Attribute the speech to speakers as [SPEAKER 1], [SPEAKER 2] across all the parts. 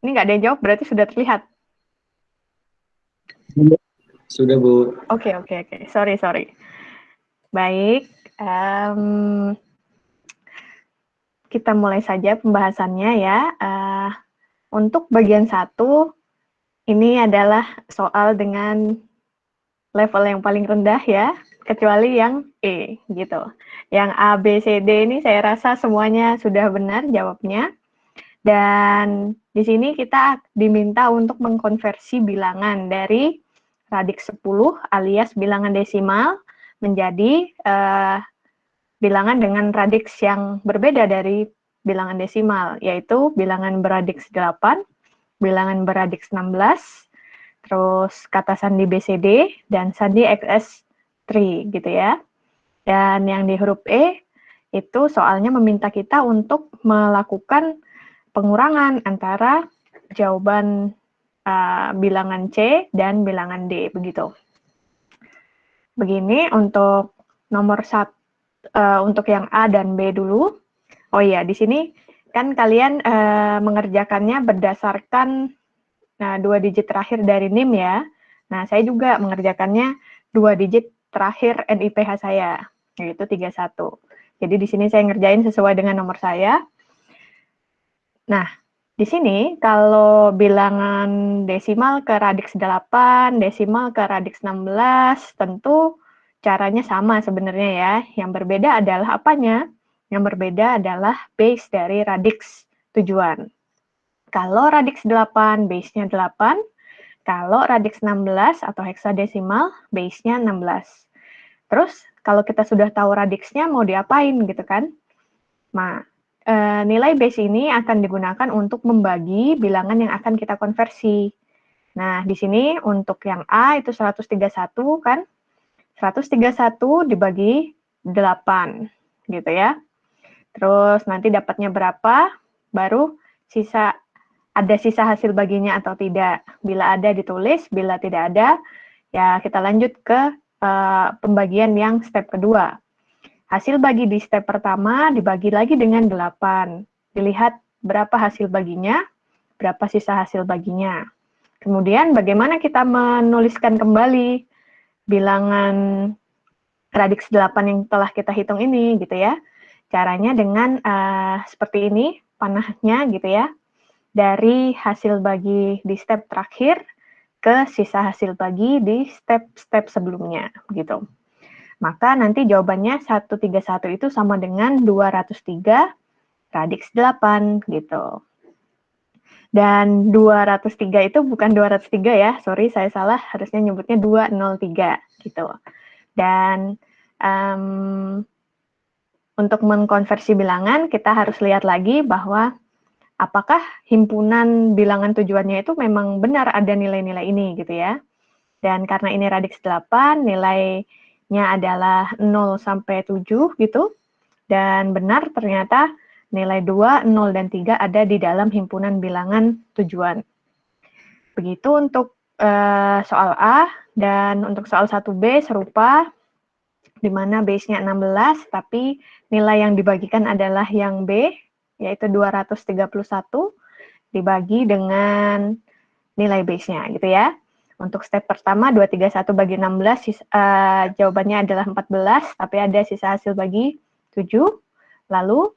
[SPEAKER 1] Ini nggak ada yang jawab, berarti sudah terlihat.
[SPEAKER 2] Sudah, Bu.
[SPEAKER 1] Oke, oke, oke. Sorry. Baik, kita mulai saja pembahasannya ya. Untuk bagian 1, ini adalah soal dengan level yang paling rendah ya, kecuali yang E gitu. Yang A, B, C, D ini saya rasa semuanya sudah benar jawabnya. Dan di sini kita diminta untuk mengkonversi bilangan dari radix 10 alias bilangan desimal menjadi bilangan dengan radix yang berbeda dari bilangan desimal, yaitu bilangan beradix 8, bilangan beradix 16, terus kata sandi BCD, dan sandi XS3 gitu ya. Dan yang di huruf E itu soalnya meminta kita untuk melakukan pengurangan antara jawaban bilangan C dan bilangan D begitu. Begini untuk nomor 1 untuk yang A dan B dulu. Oh iya, di sini kan kalian mengerjakannya berdasarkan 2 digit terakhir dari NIM ya. Nah, saya juga mengerjakannya 2 digit terakhir NIPH saya, yaitu 31. Jadi di sini saya ngerjain sesuai dengan nomor saya. Nah, di sini kalau bilangan desimal ke radix 8, desimal ke radix 16, tentu caranya sama sebenarnya ya. Yang berbeda adalah apanya? Yang berbeda adalah base dari radix tujuan. Kalau radix 8, base-nya 8. Kalau radix 16 atau heksadesimal, base-nya 16. Terus, kalau kita sudah tahu radixnya, mau diapain gitu kan? Nah, nilai base ini akan digunakan untuk membagi bilangan yang akan kita konversi. Nah, di sini untuk yang A itu 131 kan, 131 dibagi 8 gitu ya. Terus nanti dapatnya berapa, baru ada sisa hasil baginya atau tidak. Bila ada ditulis, bila tidak ada, ya kita lanjut ke pembagian yang step kedua. Hasil bagi di step pertama dibagi lagi dengan 8. Dilihat berapa hasil baginya, berapa sisa hasil baginya. Kemudian bagaimana kita menuliskan kembali bilangan radix 8 yang telah kita hitung ini gitu ya. Caranya dengan seperti ini, panahnya gitu ya. Dari hasil bagi di step terakhir ke sisa hasil bagi di step-step sebelumnya gitu. Maka nanti jawabannya 131 itu sama dengan 203 radix 8 gitu. Dan 203 itu bukan 203 ya, sorry saya salah, harusnya nyebutnya 203 gitu. Dan untuk mengkonversi bilangan kita harus lihat lagi bahwa apakah himpunan bilangan tujuannya itu memang benar ada nilai-nilai ini gitu ya. Dan karena ini radix 8, nilainya adalah 0 sampai 7 gitu. Dan benar ternyata nilai 2, 0, dan 3 ada di dalam himpunan bilangan tujuan. Begitu untuk soal A, dan untuk soal 1B serupa, di mana base-nya 16, tapi nilai yang dibagikan adalah yang B, yaitu 231, dibagi dengan nilai base-nya gitu ya. Untuk step pertama 231 bagi 16 jawabannya adalah 14, tapi ada sisa hasil bagi 7. Lalu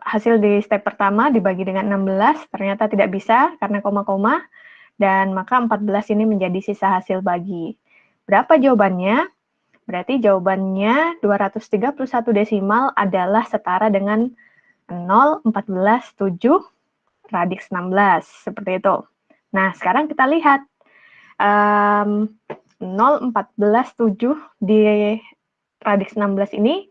[SPEAKER 1] hasil di step pertama dibagi dengan 16 ternyata tidak bisa karena koma-koma, dan maka 14 ini menjadi sisa hasil bagi. Berapa jawabannya? Berarti jawabannya 231 desimal adalah setara dengan 0, 14, 7, radix 16, seperti itu. Nah, sekarang kita lihat 0, 14, 7 di radix 16 ini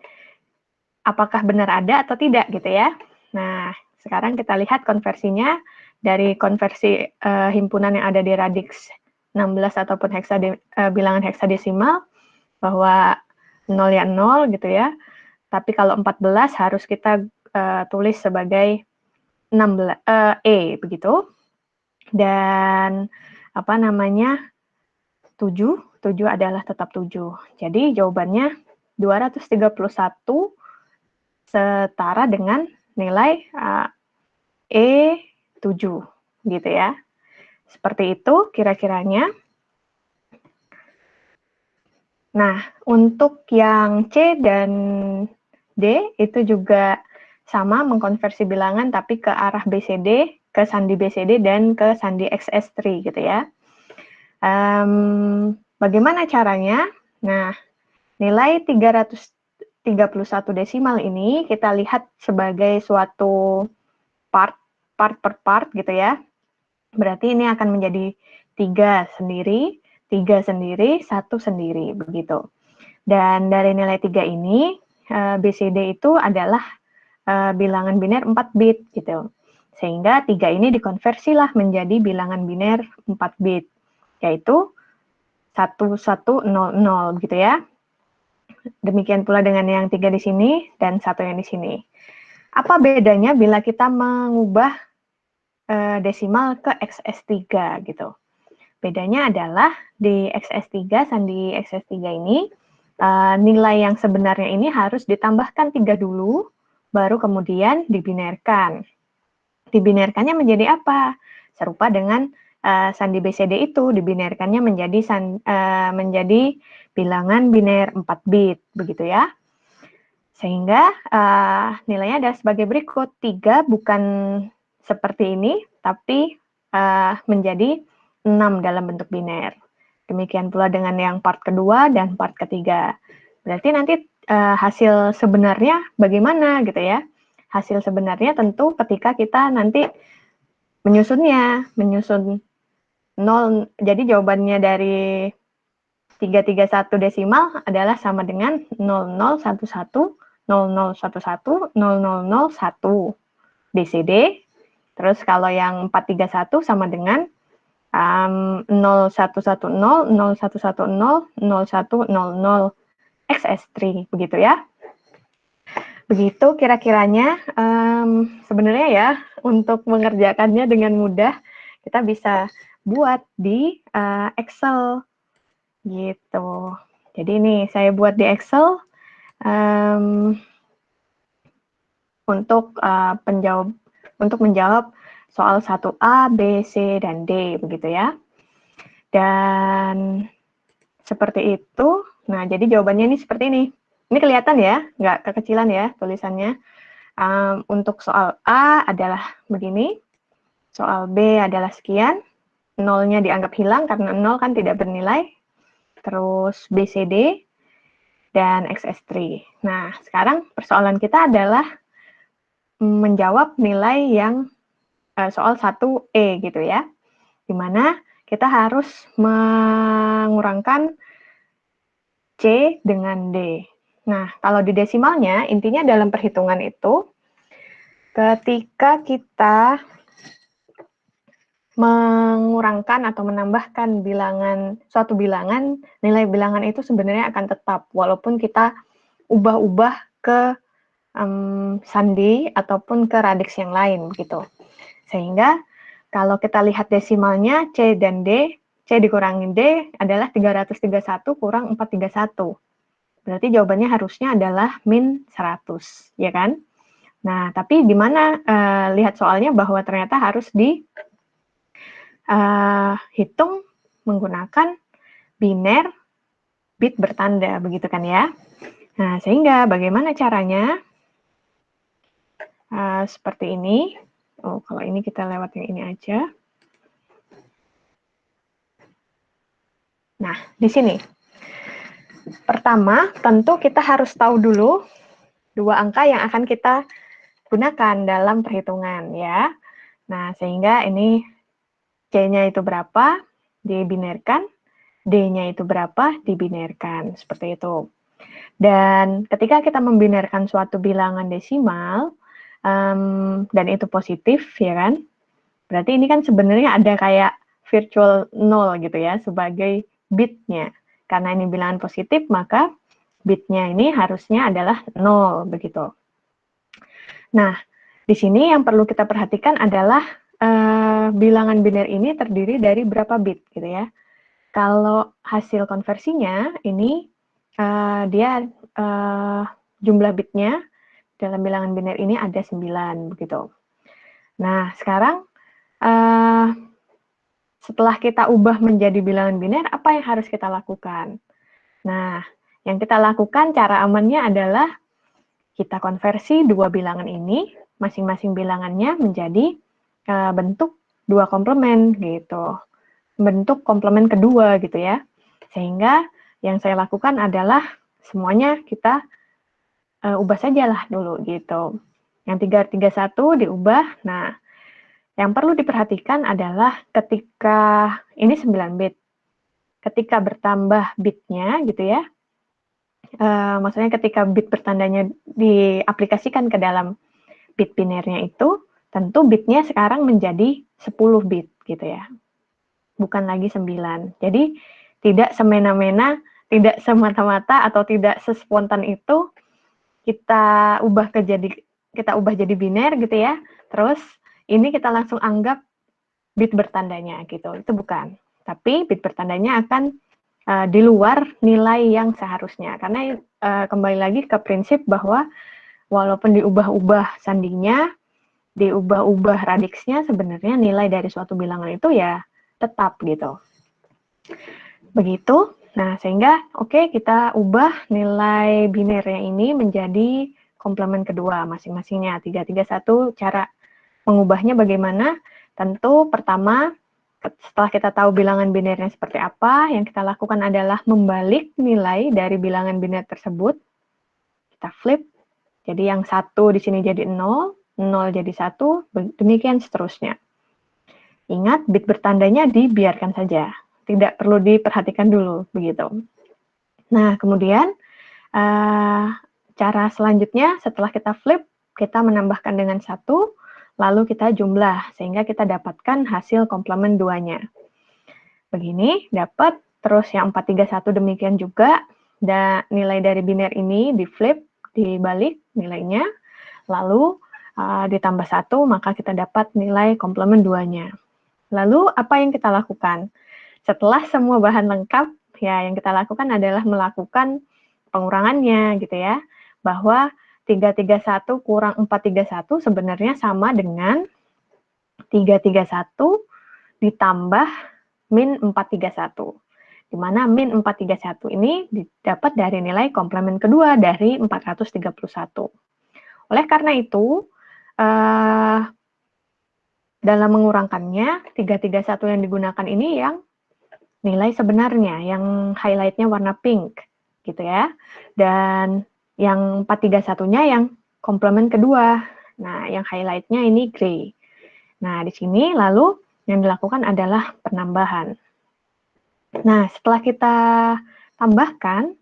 [SPEAKER 1] apakah benar ada atau tidak gitu ya. Nah, sekarang kita lihat konversinya dari konversi himpunan yang ada di radix 16 ataupun bilangan heksadesimal, bahwa 0 ya 0 gitu ya. Tapi kalau 14 harus kita tulis sebagai 16 E begitu. Dan apa namanya? 7 adalah tetap 7. Jadi jawabannya 231 setara dengan nilai E 7, gitu ya. Seperti itu kira-kiranya. Nah, untuk yang C dan D itu juga sama mengkonversi bilangan tapi ke arah BCD, ke sandi BCD dan ke sandi XS3 gitu ya. Bagaimana caranya? Nah, nilai 331 desimal ini kita lihat sebagai suatu part per part gitu ya. Berarti ini akan menjadi 3 sendiri, 1 sendiri, begitu. Dan dari nilai 3 ini, BCD itu adalah bilangan biner 4 bit, gitu. Sehingga 3 ini dikonversilah menjadi bilangan biner 4 bit, yaitu 1100, gitu ya. Demikian pula dengan yang 3 di sini dan 1 yang di sini. Apa bedanya bila kita mengubah desimal ke XS3 gitu? Bedanya adalah di XS3, sandi XS3 ini, nilai yang sebenarnya ini harus ditambahkan 3 dulu, baru kemudian dibinerkan. Dibinerkannya menjadi apa? Serupa dengan sandi BCD itu, dibinerkannya menjadi bilangan biner 4 bit, begitu ya. Sehingga nilainya adalah sebagai berikut, 3 bukan seperti ini, tapi menjadi 6 dalam bentuk biner. Demikian pula dengan yang part kedua dan part ketiga. Berarti nanti hasil sebenarnya bagaimana gitu ya. Hasil sebenarnya tentu ketika kita nanti menyusun 0, jadi jawabannya dari 331 desimal adalah sama dengan 0011, 0011, 0001 BCD. Terus kalau yang 431 sama dengan 0110, 0110, 0100 XS3, begitu ya. Begitu kira-kiranya. Sebenarnya ya, untuk mengerjakannya dengan mudah, kita bisa buat di Excel, gitu. Jadi ini saya buat di Excel untuk menjawab soal 1A, B, C, dan D, begitu ya. Dan seperti itu. Nah, jadi jawabannya ini seperti ini. Ini kelihatan ya, nggak kekecilan ya tulisannya. Untuk soal A adalah begini, soal B adalah sekian, nolnya dianggap hilang karena 0 kan tidak bernilai, terus B, C, D, dan XS3. Nah, sekarang persoalan kita adalah menjawab nilai yang soal 1E gitu ya, dimana kita harus mengurangkan C dengan D. Nah, kalau di desimalnya, intinya dalam perhitungan itu, ketika kita mengurangkan atau menambahkan suatu bilangan, nilai bilangan itu sebenarnya akan tetap, walaupun kita ubah-ubah ke sandi ataupun ke radix yang lain, begitu. Sehingga kalau kita lihat desimalnya C dan D, C dikurangi D adalah 331 kurang 431. Berarti jawabannya harusnya adalah min 100, ya kan? Nah, tapi di mana lihat soalnya bahwa ternyata harus dihitung menggunakan biner bit bertanda, begitu kan ya? Nah, sehingga bagaimana caranya? Seperti ini. Oh, kalau ini kita lewat yang ini aja. Nah, di sini. Pertama, tentu kita harus tahu dulu 2 angka yang akan kita gunakan dalam perhitungan ya. Nah, sehingga ini C-nya itu berapa, dibinerkan, D-nya itu berapa, dibinerkan, seperti itu. Dan ketika kita membinerkan suatu bilangan desimal, dan itu positif, ya kan, berarti ini kan sebenarnya ada kayak virtual 0 gitu ya, sebagai bitnya. Karena ini bilangan positif, maka bitnya ini harusnya adalah 0, begitu. Nah, di sini yang perlu kita perhatikan adalah bilangan biner ini terdiri dari berapa bit, gitu ya. Kalau hasil konversinya ini dia jumlah bitnya dalam bilangan biner ini ada 9, begitu. Nah, sekarang setelah kita ubah menjadi bilangan biner, apa yang harus kita lakukan? Nah, yang kita lakukan cara amannya adalah kita konversi dua bilangan ini, masing-masing bilangannya menjadi bentuk dua komplement gitu. Bentuk komplement kedua gitu ya. Sehingga yang saya lakukan adalah semuanya kita ubah sajalah dulu gitu. Yang 331 diubah. Nah, yang perlu diperhatikan adalah ketika ini 9 bit. Ketika bertambah bitnya gitu ya. Maksudnya ketika bit bertandanya diaplikasikan ke dalam bit binernya itu, tentu bitnya sekarang menjadi 10 bit gitu ya. Bukan lagi 9. Jadi tidak semena-mena, tidak semata-mata atau tidak sespontan itu kita ubah jadi biner gitu ya. Terus ini kita langsung anggap bit bertandanya gitu. Itu bukan. Tapi bit bertandanya akan di luar nilai yang seharusnya. Karena kembali lagi ke prinsip bahwa walaupun diubah-ubah sandinya, diubah-ubah radiksnya, sebenarnya nilai dari suatu bilangan itu ya tetap gitu. Begitu. Nah, sehingga kita ubah nilai binernya ini menjadi komplement kedua masing-masingnya. 331 cara mengubahnya bagaimana? Tentu pertama, setelah kita tahu bilangan binernya seperti apa, yang kita lakukan adalah membalik nilai dari bilangan biner tersebut. Kita flip. Jadi yang 1 di sini jadi 0, 0 jadi 1, demikian seterusnya. Ingat, bit bertandanya dibiarkan saja. Tidak perlu diperhatikan dulu, begitu. Nah, kemudian cara selanjutnya setelah kita flip, kita menambahkan dengan 1, lalu kita jumlah, sehingga kita dapatkan hasil komplement 2-nya. Begini, dapat, terus yang 431 demikian juga, dan nilai dari biner ini di flip, dibalik nilainya, lalu ditambah 1, maka kita dapat nilai komplement 2-nya. Lalu apa yang kita lakukan? Setelah semua bahan lengkap, ya yang kita lakukan adalah melakukan pengurangannya gitu ya. Bahwa 331 kurang 431 sebenarnya sama dengan 331 ditambah min 431. Di mana min 431 ini didapat dari nilai komplement kedua dari 431. Oleh karena itu, dalam mengurangkannya, 331 yang digunakan ini yang nilai sebenarnya, yang highlight-nya warna pink, gitu ya. Dan yang 431-nya yang komplement kedua. Nah, yang highlight-nya ini gray. Nah, di sini lalu yang dilakukan adalah penambahan. Nah, setelah kita tambahkan,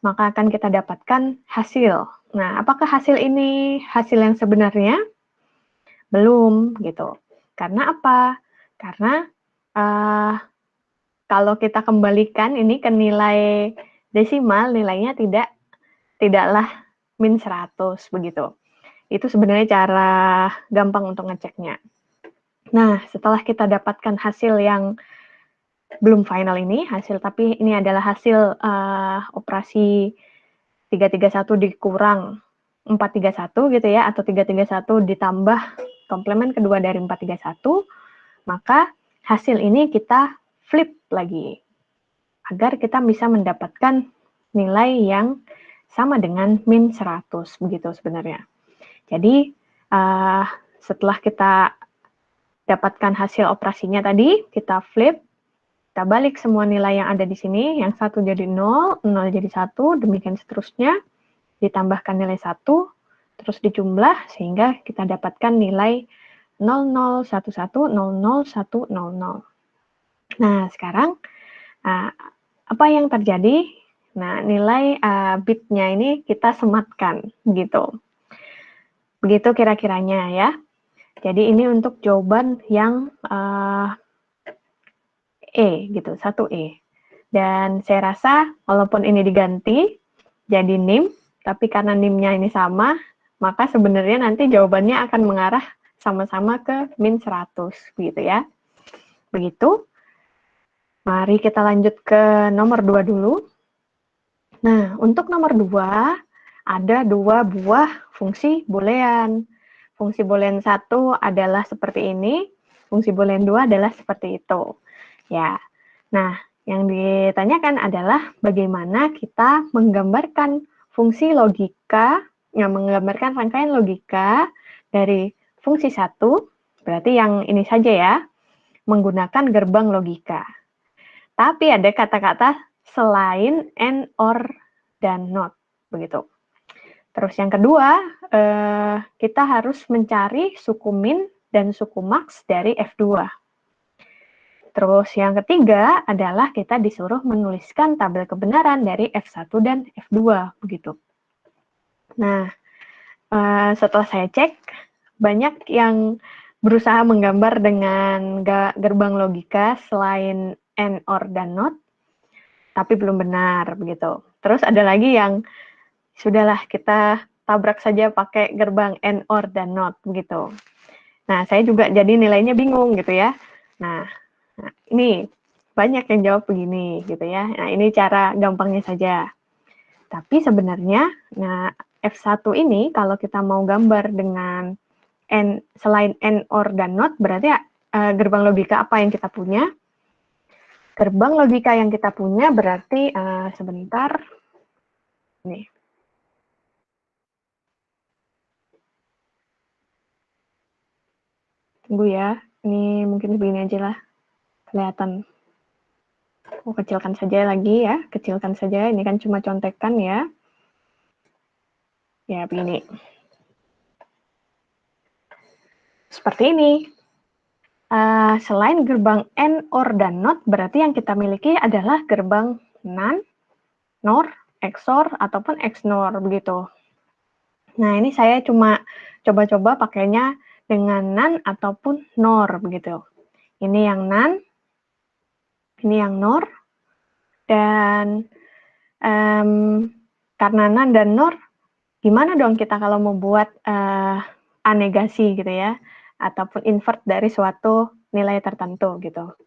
[SPEAKER 1] maka akan kita dapatkan hasil. Nah, apakah hasil ini hasil yang sebenarnya? Belum, gitu. Karena apa? Karena kalau kita kembalikan ini ke nilai desimal, nilainya tidaklah min 100 begitu. Itu sebenarnya cara gampang untuk ngeceknya. Nah, setelah kita dapatkan hasil yang belum final ini, tapi ini adalah hasil operasi 331 dikurang 431 gitu ya, atau 331 ditambah komplement kedua dari 431, maka hasil ini kita flip lagi agar kita bisa mendapatkan nilai yang sama dengan min 100 begitu sebenarnya. Jadi setelah kita dapatkan hasil operasinya tadi, kita flip, kita balik semua nilai yang ada di sini, yang 1 jadi 0, 0 jadi 1, demikian seterusnya, ditambahkan nilai 1, terus dijumlah sehingga kita dapatkan nilai 0011 00100. Nah, sekarang apa yang terjadi? Nah, nilai bitnya ini kita sematkan, gitu. Begitu kira-kiranya ya. Jadi ini untuk jawaban yang E, gitu, 1E. Dan saya rasa walaupun ini diganti jadi NIM, tapi karena NIM-nya ini sama, maka sebenarnya nanti jawabannya akan mengarah sama-sama ke min 100, begitu ya. Begitu. Mari kita lanjut ke nomor 2 dulu. Nah, untuk nomor 2, ada 2 buah fungsi boolean. Fungsi boolean 1 adalah seperti ini, fungsi boolean 2 adalah seperti itu. Ya. Nah, yang ditanyakan adalah bagaimana kita menggambarkan fungsi logika, menggambarkan rangkaian logika dari fungsi 1, berarti yang ini saja ya, menggunakan gerbang logika. Tapi ada kata-kata selain and, or, dan not, begitu. Terus yang kedua, kita harus mencari suku min dan suku max dari F2. Terus yang ketiga adalah kita disuruh menuliskan tabel kebenaran dari F1 dan F2, begitu. Nah, setelah saya cek, banyak yang berusaha menggambar dengan gerbang logika selain and, or, dan not, tapi belum benar, begitu. Terus ada lagi yang sudahlah kita tabrak saja pakai gerbang and, or, dan not, begitu. Nah, saya juga jadi nilainya bingung gitu ya. Nah, ini banyak yang jawab begini gitu ya. Nah, ini cara gampangnya saja. Tapi sebenarnya, nah F1 ini kalau kita mau gambar dengan selain and, or, dan not, berarti gerbang logika apa yang kita punya? Gerbang logika yang kita punya berarti, sebentar, nih. Tunggu ya, ini mungkin begini aja lah, kelihatan. Kecilkan saja lagi ya, kecilkan saja, ini kan cuma contekan ya. Ya, begini. Seperti ini. Selain gerbang and, or, dan not, berarti yang kita miliki adalah gerbang non, nor, XOR, ataupun XNOR, begitu. Nah, ini saya cuma coba-coba pakainya dengan non ataupun nor, begitu. Ini yang non, ini yang nor, dan karena non dan nor, gimana dong kita kalau membuat A negasi gitu ya, ataupun invert dari suatu nilai tertentu gitu.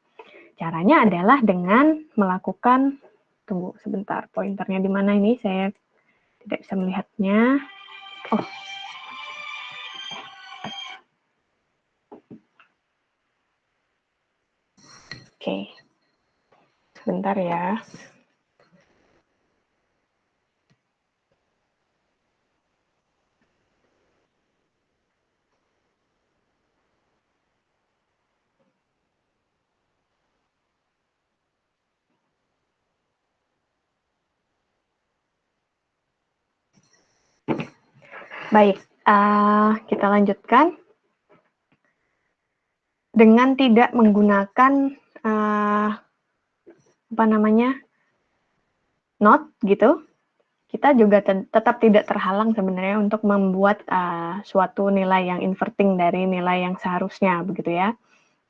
[SPEAKER 1] Caranya adalah dengan melakukan, tunggu sebentar, pointernya di mana ini, saya tidak bisa melihatnya. Oh. Oke. Sebentar ya. Baik, kita lanjutkan. Dengan tidak menggunakan not gitu, kita juga tetap tidak terhalang sebenarnya untuk membuat suatu nilai yang inverting dari nilai yang seharusnya, begitu ya.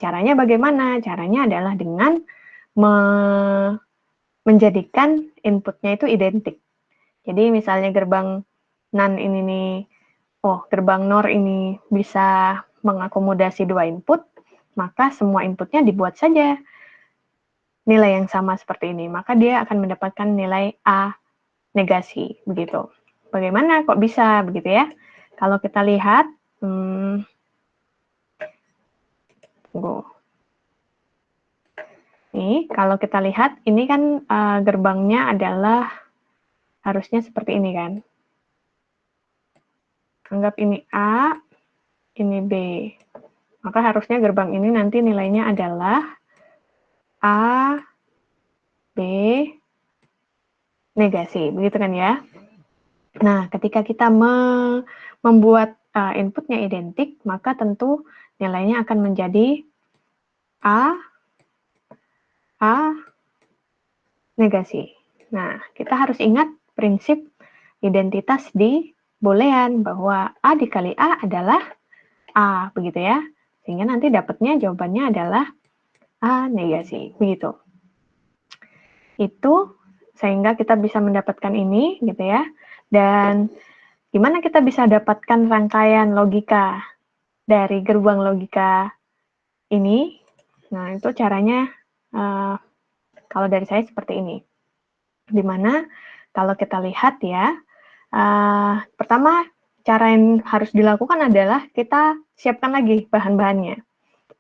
[SPEAKER 1] Caranya bagaimana? Caranya adalah dengan menjadikan inputnya itu identik. Jadi misalnya gerbang non ini nih, gerbang NOR ini bisa mengakomodasi 2 input, maka semua inputnya dibuat saja nilai yang sama seperti ini, maka dia akan mendapatkan nilai A negasi, begitu. Bagaimana kok bisa begitu ya? Kalau kita lihat, tunggu. Nih, kalau kita lihat, ini kan gerbangnya adalah harusnya seperti ini kan. Anggap ini A, ini B. Maka harusnya gerbang ini nanti nilainya adalah A, B, negasi. Begitu kan ya? Nah, ketika kita membuat inputnya identik, maka tentu nilainya akan menjadi A, negasi. Nah, kita harus ingat prinsip identitas di boolean bahwa A dikali A adalah A, begitu ya. Sehingga nanti dapatnya jawabannya adalah A negasi, begitu. Itu sehingga kita bisa mendapatkan ini, gitu ya. Dan gimana kita bisa dapatkan rangkaian logika dari gerbang logika ini? Nah, itu caranya kalau dari saya seperti ini. Dimana kalau kita lihat ya, pertama cara yang harus dilakukan adalah kita siapkan lagi bahan-bahannya.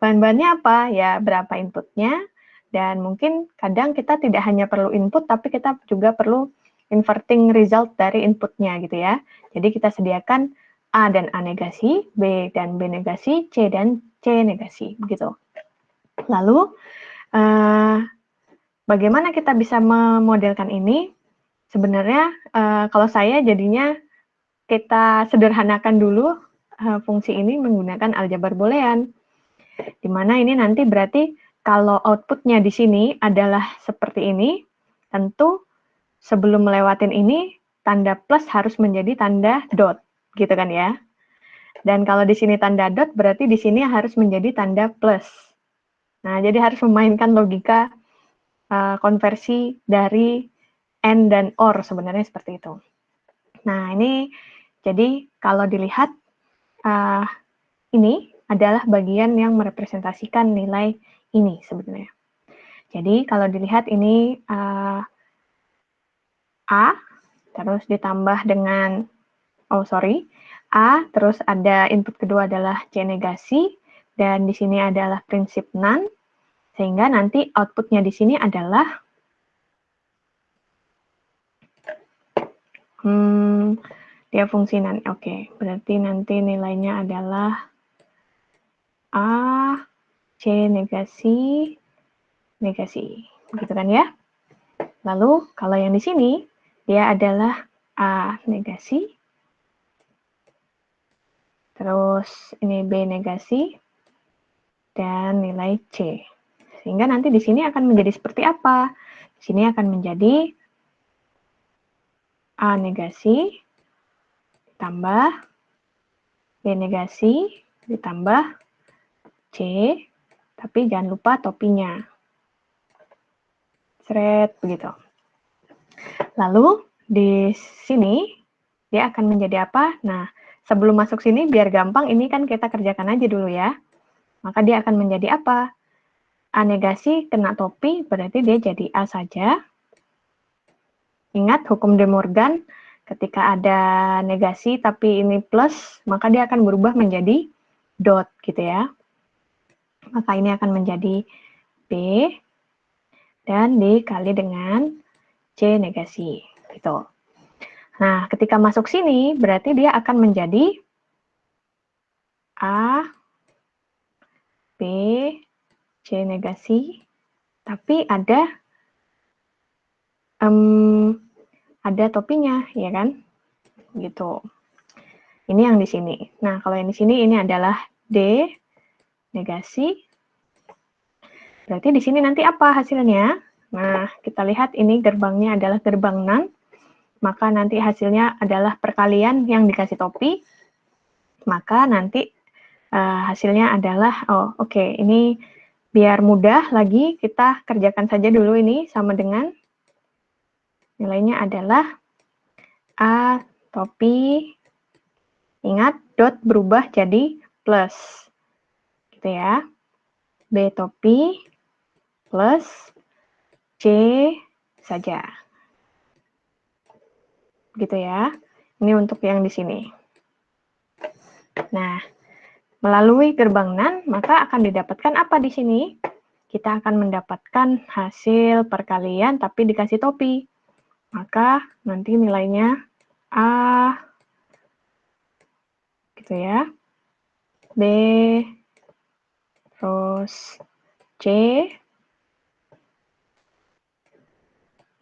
[SPEAKER 1] Bahan-bahannya apa? Ya, berapa inputnya, dan mungkin kadang kita tidak hanya perlu input, tapi kita juga perlu inverting result dari inputnya gitu ya. Jadi kita sediakan A dan A negasi, B dan B negasi, C dan C negasi, begitu. Lalu, bagaimana kita bisa memodelkan ini? Sebenarnya, kalau saya jadinya kita sederhanakan dulu fungsi ini menggunakan aljabar boolean. Di mana ini nanti berarti kalau outputnya di sini adalah seperti ini, tentu sebelum melewatin ini, tanda plus harus menjadi tanda dot, gitu kan ya. Dan kalau di sini tanda dot, berarti di sini harus menjadi tanda plus. Nah, jadi harus memainkan logika konversi dari AND dan OR, sebenarnya seperti itu. Nah, ini jadi kalau dilihat, ini adalah bagian yang merepresentasikan nilai ini sebenarnya. Jadi kalau dilihat ini A, terus ditambah dengan, A, terus ada input kedua adalah C negasi, dan di sini adalah prinsip none, sehingga nanti outputnya di sini adalah dia fungsi none. Oke, berarti nanti nilainya adalah A, C negasi, negasi. Begitu kan ya? Lalu kalau yang di sini, dia adalah A negasi, terus ini B negasi, dan nilai C. Sehingga nanti di sini akan menjadi seperti apa? Di sini akan menjadi A negasi, ditambah B negasi, ditambah C, tapi jangan lupa topinya. Seret, begitu. Lalu di sini dia akan menjadi apa? Nah, sebelum masuk sini biar gampang, ini kan kita kerjakan aja dulu ya. Maka dia akan menjadi apa? A negasi kena topi, berarti dia jadi A saja. Ingat hukum De Morgan, ketika ada negasi tapi ini plus, maka dia akan berubah menjadi dot gitu ya. Maka ini akan menjadi B, dan dikali dengan C negasi. Gitu. Nah, ketika masuk sini, berarti dia akan menjadi A, B, C negasi, tapi ada topinya, ya kan? Gitu. Ini yang di sini. Nah, kalau yang di sini ini adalah D negasi. Berarti di sini nanti apa hasilnya? Nah, kita lihat ini gerbangnya adalah gerbang none. Maka nanti hasilnya adalah perkalian yang dikasih topi. Maka nanti hasilnya adalah, oke, ini biar mudah lagi, kita kerjakan saja dulu ini sama dengan nilainya adalah A topi, ingat dot berubah jadi plus, gitu ya. B topi plus C saja, gitu ya. Ini untuk yang di sini. Nah, melalui gerbang NAND, maka akan didapatkan apa di sini? Kita akan mendapatkan hasil perkalian tapi dikasih topi. Maka nanti nilainya A, gitu ya. B, terus C,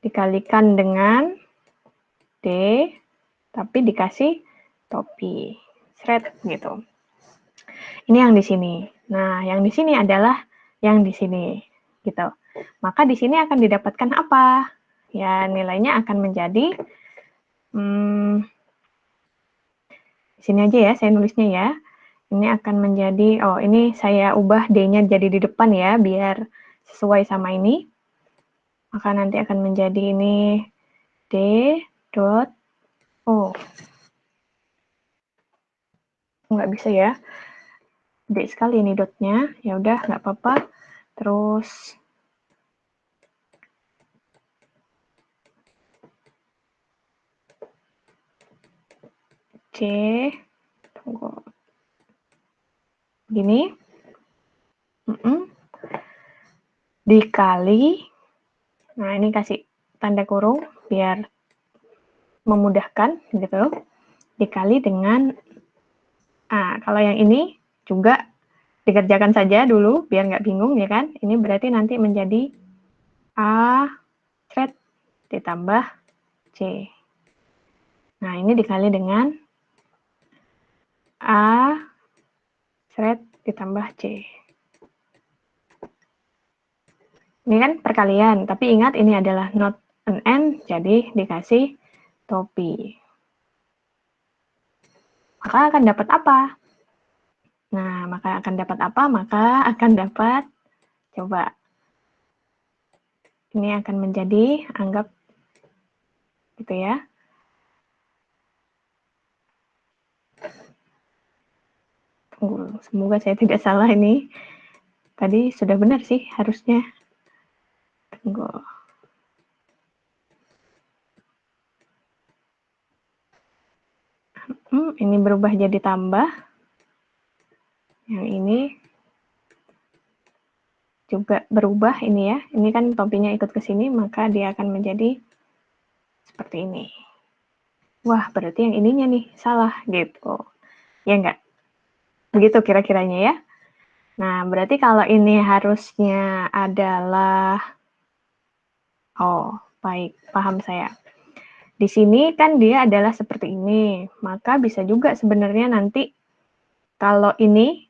[SPEAKER 1] dikalikan dengan D, tapi dikasih topi. Seret, gitu. Ini yang di sini. Nah, yang di sini adalah yang di sini, gitu. Maka di sini akan didapatkan apa? Ya, nilainya akan menjadi, di sini aja ya, saya nulisnya ya. Ini akan menjadi, ini saya ubah D-nya jadi di depan ya, biar sesuai sama ini. Maka nanti akan menjadi ini D dot, nggak bisa ya. D sekali ini dotnya, ya udah nggak apa-apa. Terus C, tunggu, gini. Dikali, nah ini kasih tanda kurung biar memudahkan gitu, dikali dengan, kalau yang ini juga dikerjakan saja dulu biar nggak bingung ya kan, ini berarti nanti menjadi A thread ditambah C. Nah ini dikali dengan A thread ditambah C. Ini kan perkalian, tapi ingat ini adalah not an N, jadi dikasih topi. Maka akan dapat apa? Nah, maka akan dapat apa? Maka akan dapat, coba, ini akan menjadi, anggap gitu ya. Tunggu, semoga saya tidak salah ini. Tadi sudah benar sih harusnya. Tunggu. Ini berubah jadi tambah. Yang ini juga berubah ini ya. Ini kan topinya ikut ke sini, maka dia akan menjadi seperti ini. Wah, berarti yang ininya nih salah gitu. Ya enggak? Begitu kira-kiranya ya. Nah, berarti kalau ini harusnya adalah, oh, baik, paham saya. Di sini kan dia adalah seperti ini, maka bisa juga sebenarnya nanti kalau ini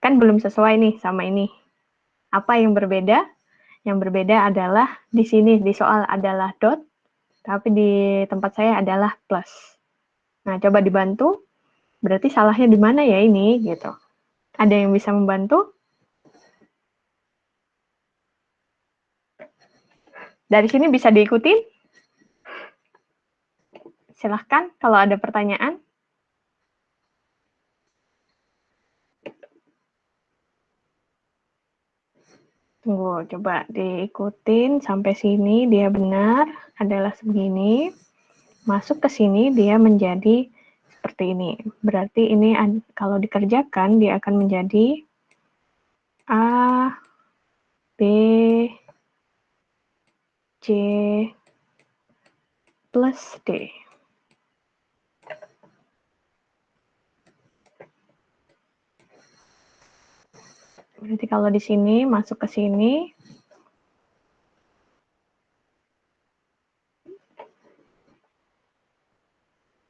[SPEAKER 1] kan belum sesuai nih sama ini. Apa yang berbeda? Yang berbeda adalah di sini di soal adalah dot, tapi di tempat saya adalah plus. Nah, coba dibantu. Berarti salahnya di mana ya ini gitu. Ada yang bisa membantu? Dari sini bisa diikuti. Silahkan kalau ada pertanyaan. Tunggu, coba diikutin sampai sini dia benar adalah segini. Masuk ke sini dia menjadi seperti ini. Berarti ini kalau dikerjakan dia akan menjadi A, B, C, plus D. Berarti kalau di sini masuk ke sini,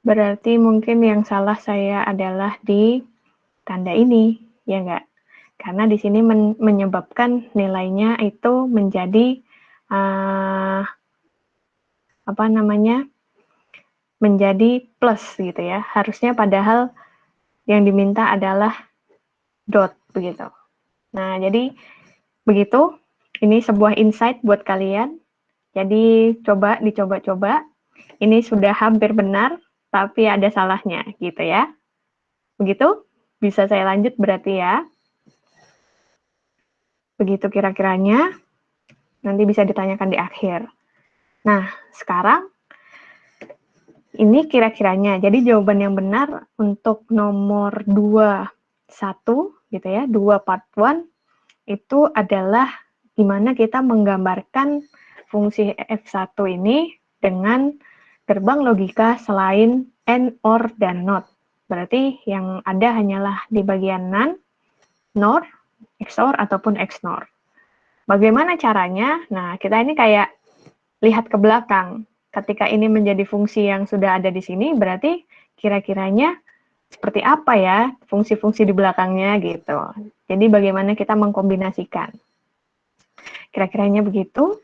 [SPEAKER 1] berarti mungkin yang salah saya adalah di tanda ini, ya enggak? Karena di sini menyebabkan nilainya itu menjadi apa namanya? Menjadi plus gitu ya. Harusnya padahal yang diminta adalah dot begitu. Nah, jadi begitu. Ini sebuah insight buat kalian. Jadi dicoba-coba. Ini sudah hampir benar, tapi ada salahnya gitu ya. Begitu? Bisa saya lanjut berarti ya. Begitu kira-kiranya. Nanti bisa ditanyakan di akhir. Nah, sekarang ini kira-kiranya. Jadi jawaban yang benar untuk nomor 21 gitu ya, 2 part 1 itu adalah gimana kita menggambarkan fungsi f1 ini dengan gerbang logika selain AND, OR, dan NOT. Berarti yang ada hanyalah di bagian NAND, NOR, XOR, ataupun XNOR. Bagaimana caranya? Nah, kita ini kayak lihat ke belakang. Ketika ini menjadi fungsi yang sudah ada di sini, berarti kira-kiranya seperti apa ya fungsi-fungsi di belakangnya gitu. Jadi bagaimana kita mengkombinasikan. Kira-kiranya begitu.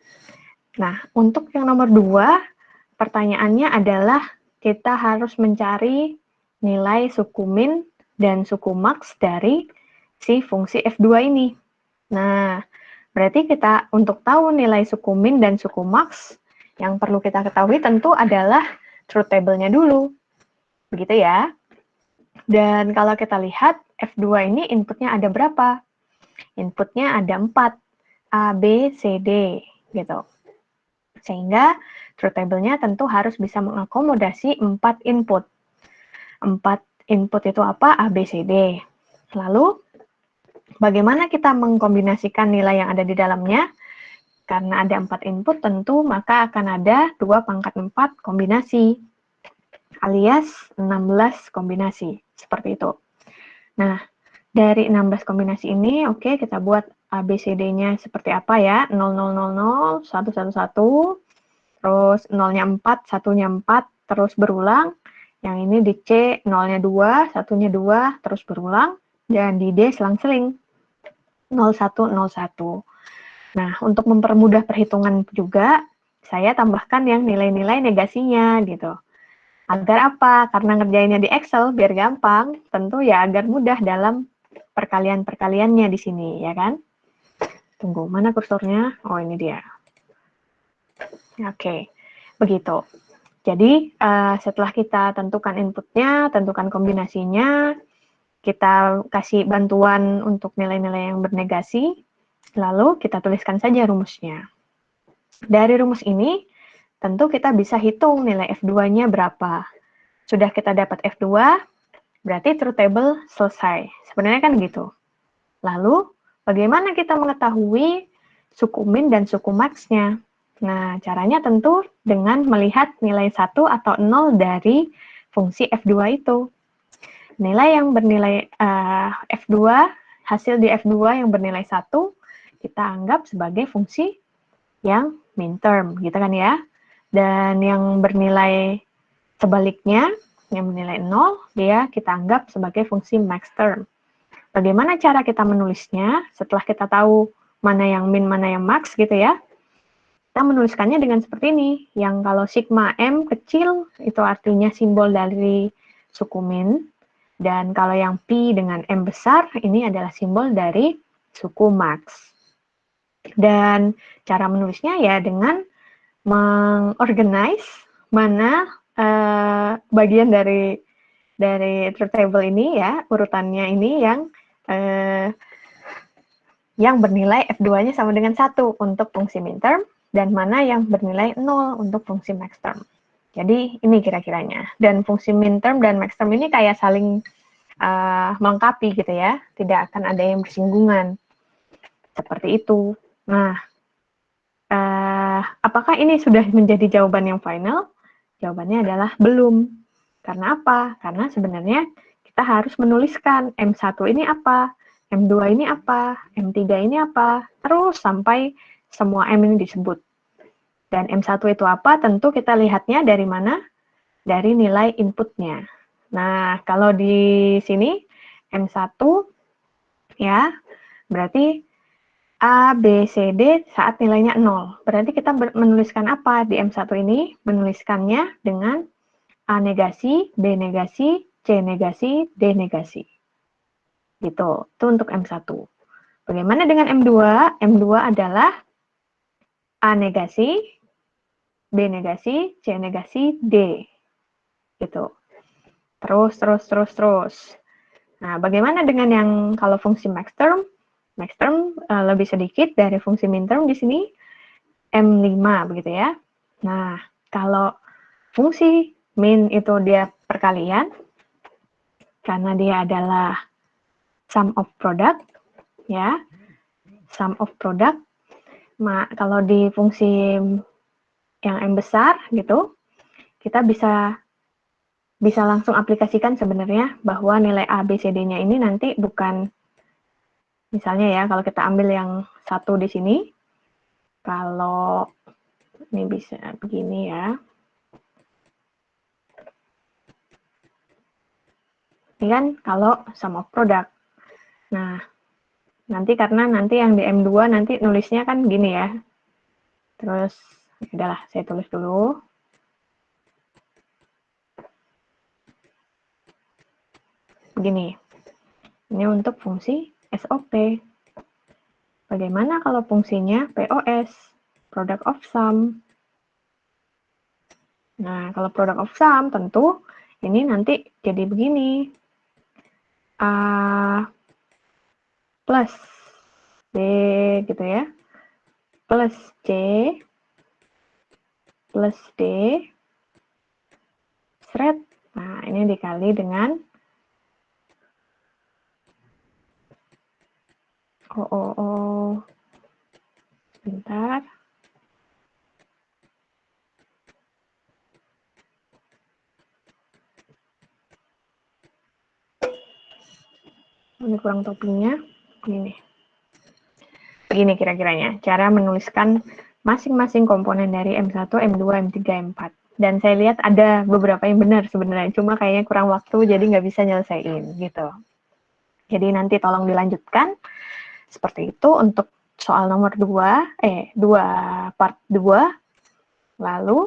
[SPEAKER 1] Nah, untuk yang nomor 2, pertanyaannya adalah kita harus mencari nilai suku min dan suku max dari si fungsi F2 ini. Nah, berarti kita untuk tahu nilai suku min dan suku max, yang perlu kita ketahui tentu adalah truth table-nya dulu. Begitu ya. Dan kalau kita lihat, F2 ini inputnya ada berapa? Inputnya ada 4. A, B, C, D. Gitu. Sehingga truth table-nya tentu harus bisa mengakomodasi 4 input. 4 input itu apa? A, B, C, D. Lalu Bagaimana kita mengkombinasikan nilai yang ada di dalamnya? Karena ada 4 input tentu, maka akan ada 2 pangkat 4 kombinasi, alias 16 kombinasi, seperti itu. Nah, dari 16 kombinasi ini, oke, kita buat ABCD-nya seperti apa ya, 0000, 111, terus 0-nya 4, 1-nya 4, terus berulang. Yang ini di C, 0-nya 2, 1-nya 2, terus berulang. Dan di D selang-seling, 0101. Nah, untuk mempermudah perhitungan juga, saya tambahkan yang nilai-nilai negasinya gitu. Agar apa? Karena ngerjainnya di Excel biar gampang, tentu ya agar mudah dalam perkalian-perkaliannya di sini, ya kan? Tunggu, mana kursornya? Oh, ini dia. Oke, begitu. Jadi, setelah kita tentukan inputnya, tentukan kombinasinya, kita kasih bantuan untuk nilai-nilai yang bernegasi, lalu kita tuliskan saja rumusnya. Dari rumus ini, tentu kita bisa hitung nilai F2-nya berapa. Sudah kita dapat F2, berarti truth table selesai. Sebenarnya kan gitu. Lalu, bagaimana kita mengetahui suku min dan suku max-nya? Nah, caranya tentu dengan melihat nilai 1 atau 0 dari fungsi F2 itu. Nilai yang bernilai F2, hasil di F2 yang bernilai 1, kita anggap sebagai fungsi yang min term, gitu kan ya. Dan yang bernilai sebaliknya, yang bernilai 0, dia kita anggap sebagai fungsi max term. Bagaimana cara kita menulisnya? Setelah kita tahu mana yang min, mana yang max gitu ya, kita menuliskannya dengan seperti ini. Yang kalau sigma M kecil, itu artinya simbol dari suku min. Dan kalau yang P dengan M besar, ini adalah simbol dari suku max. Dan cara menulisnya ya dengan mengorganize mana bagian dari truth table ini ya, urutannya ini yang bernilai F2-nya sama dengan 1 untuk fungsi min term, dan mana yang bernilai 0 untuk fungsi max term. Jadi ini kira-kiranya. Dan fungsi min term dan max term ini kayak saling melengkapi gitu ya, tidak akan ada yang bersinggungan. Seperti itu. Nah, apakah ini sudah menjadi jawaban yang final? Jawabannya adalah belum. Karena apa? Karena sebenarnya kita harus menuliskan M1 ini apa, M2 ini apa, M3 ini apa, terus sampai semua M ini disebut. Dan M1 itu apa? Tentu kita lihatnya dari mana? Dari nilai inputnya. Nah, kalau di sini M1 ya, berarti A, B, C, D saat nilainya 0. Berarti kita menuliskan apa di M1 ini? Menuliskannya dengan A negasi, B negasi, C negasi, D negasi. Gitu, itu untuk M1. Bagaimana dengan M2? M2 adalah A negasi, B negasi, C negasi, D. Gitu. Terus. Nah, bagaimana dengan yang kalau fungsi max term? Max term lebih sedikit dari fungsi min term di sini, M5 begitu ya. Nah, kalau fungsi min itu dia perkalian, karena dia adalah sum of product, ya, sum of product. Kalau di fungsi yang M besar gitu, kita bisa langsung aplikasikan sebenarnya bahwa nilai A, B, C, D-nya ini nanti bukan, misalnya ya, kalau kita ambil yang 1 di sini, kalau ini bisa begini ya. Ini kan kalau sum of product. Nah, nanti karena nanti yang di M2 nanti nulisnya kan gini ya. Terus, udahlah, saya tulis dulu. Begini. Ini untuk fungsi SOP. Bagaimana kalau fungsinya POS, product of sum? Nah, kalau product of sum tentu ini nanti jadi begini. A plus B gitu ya. Plus C plus D seret. Nah, ini dikali dengan Oh. Bentar. Ini kurang toppingnya. Ini. Begini kira-kiranya. Cara menuliskan masing-masing komponen dari M1, M2, M3, M4. Dan saya lihat ada beberapa yang benar sebenarnya. Cuma kayaknya kurang waktu, jadi nggak bisa nyelesain gitu. Jadi nanti tolong dilanjutkan. Seperti itu untuk soal nomor 2, part 2. Lalu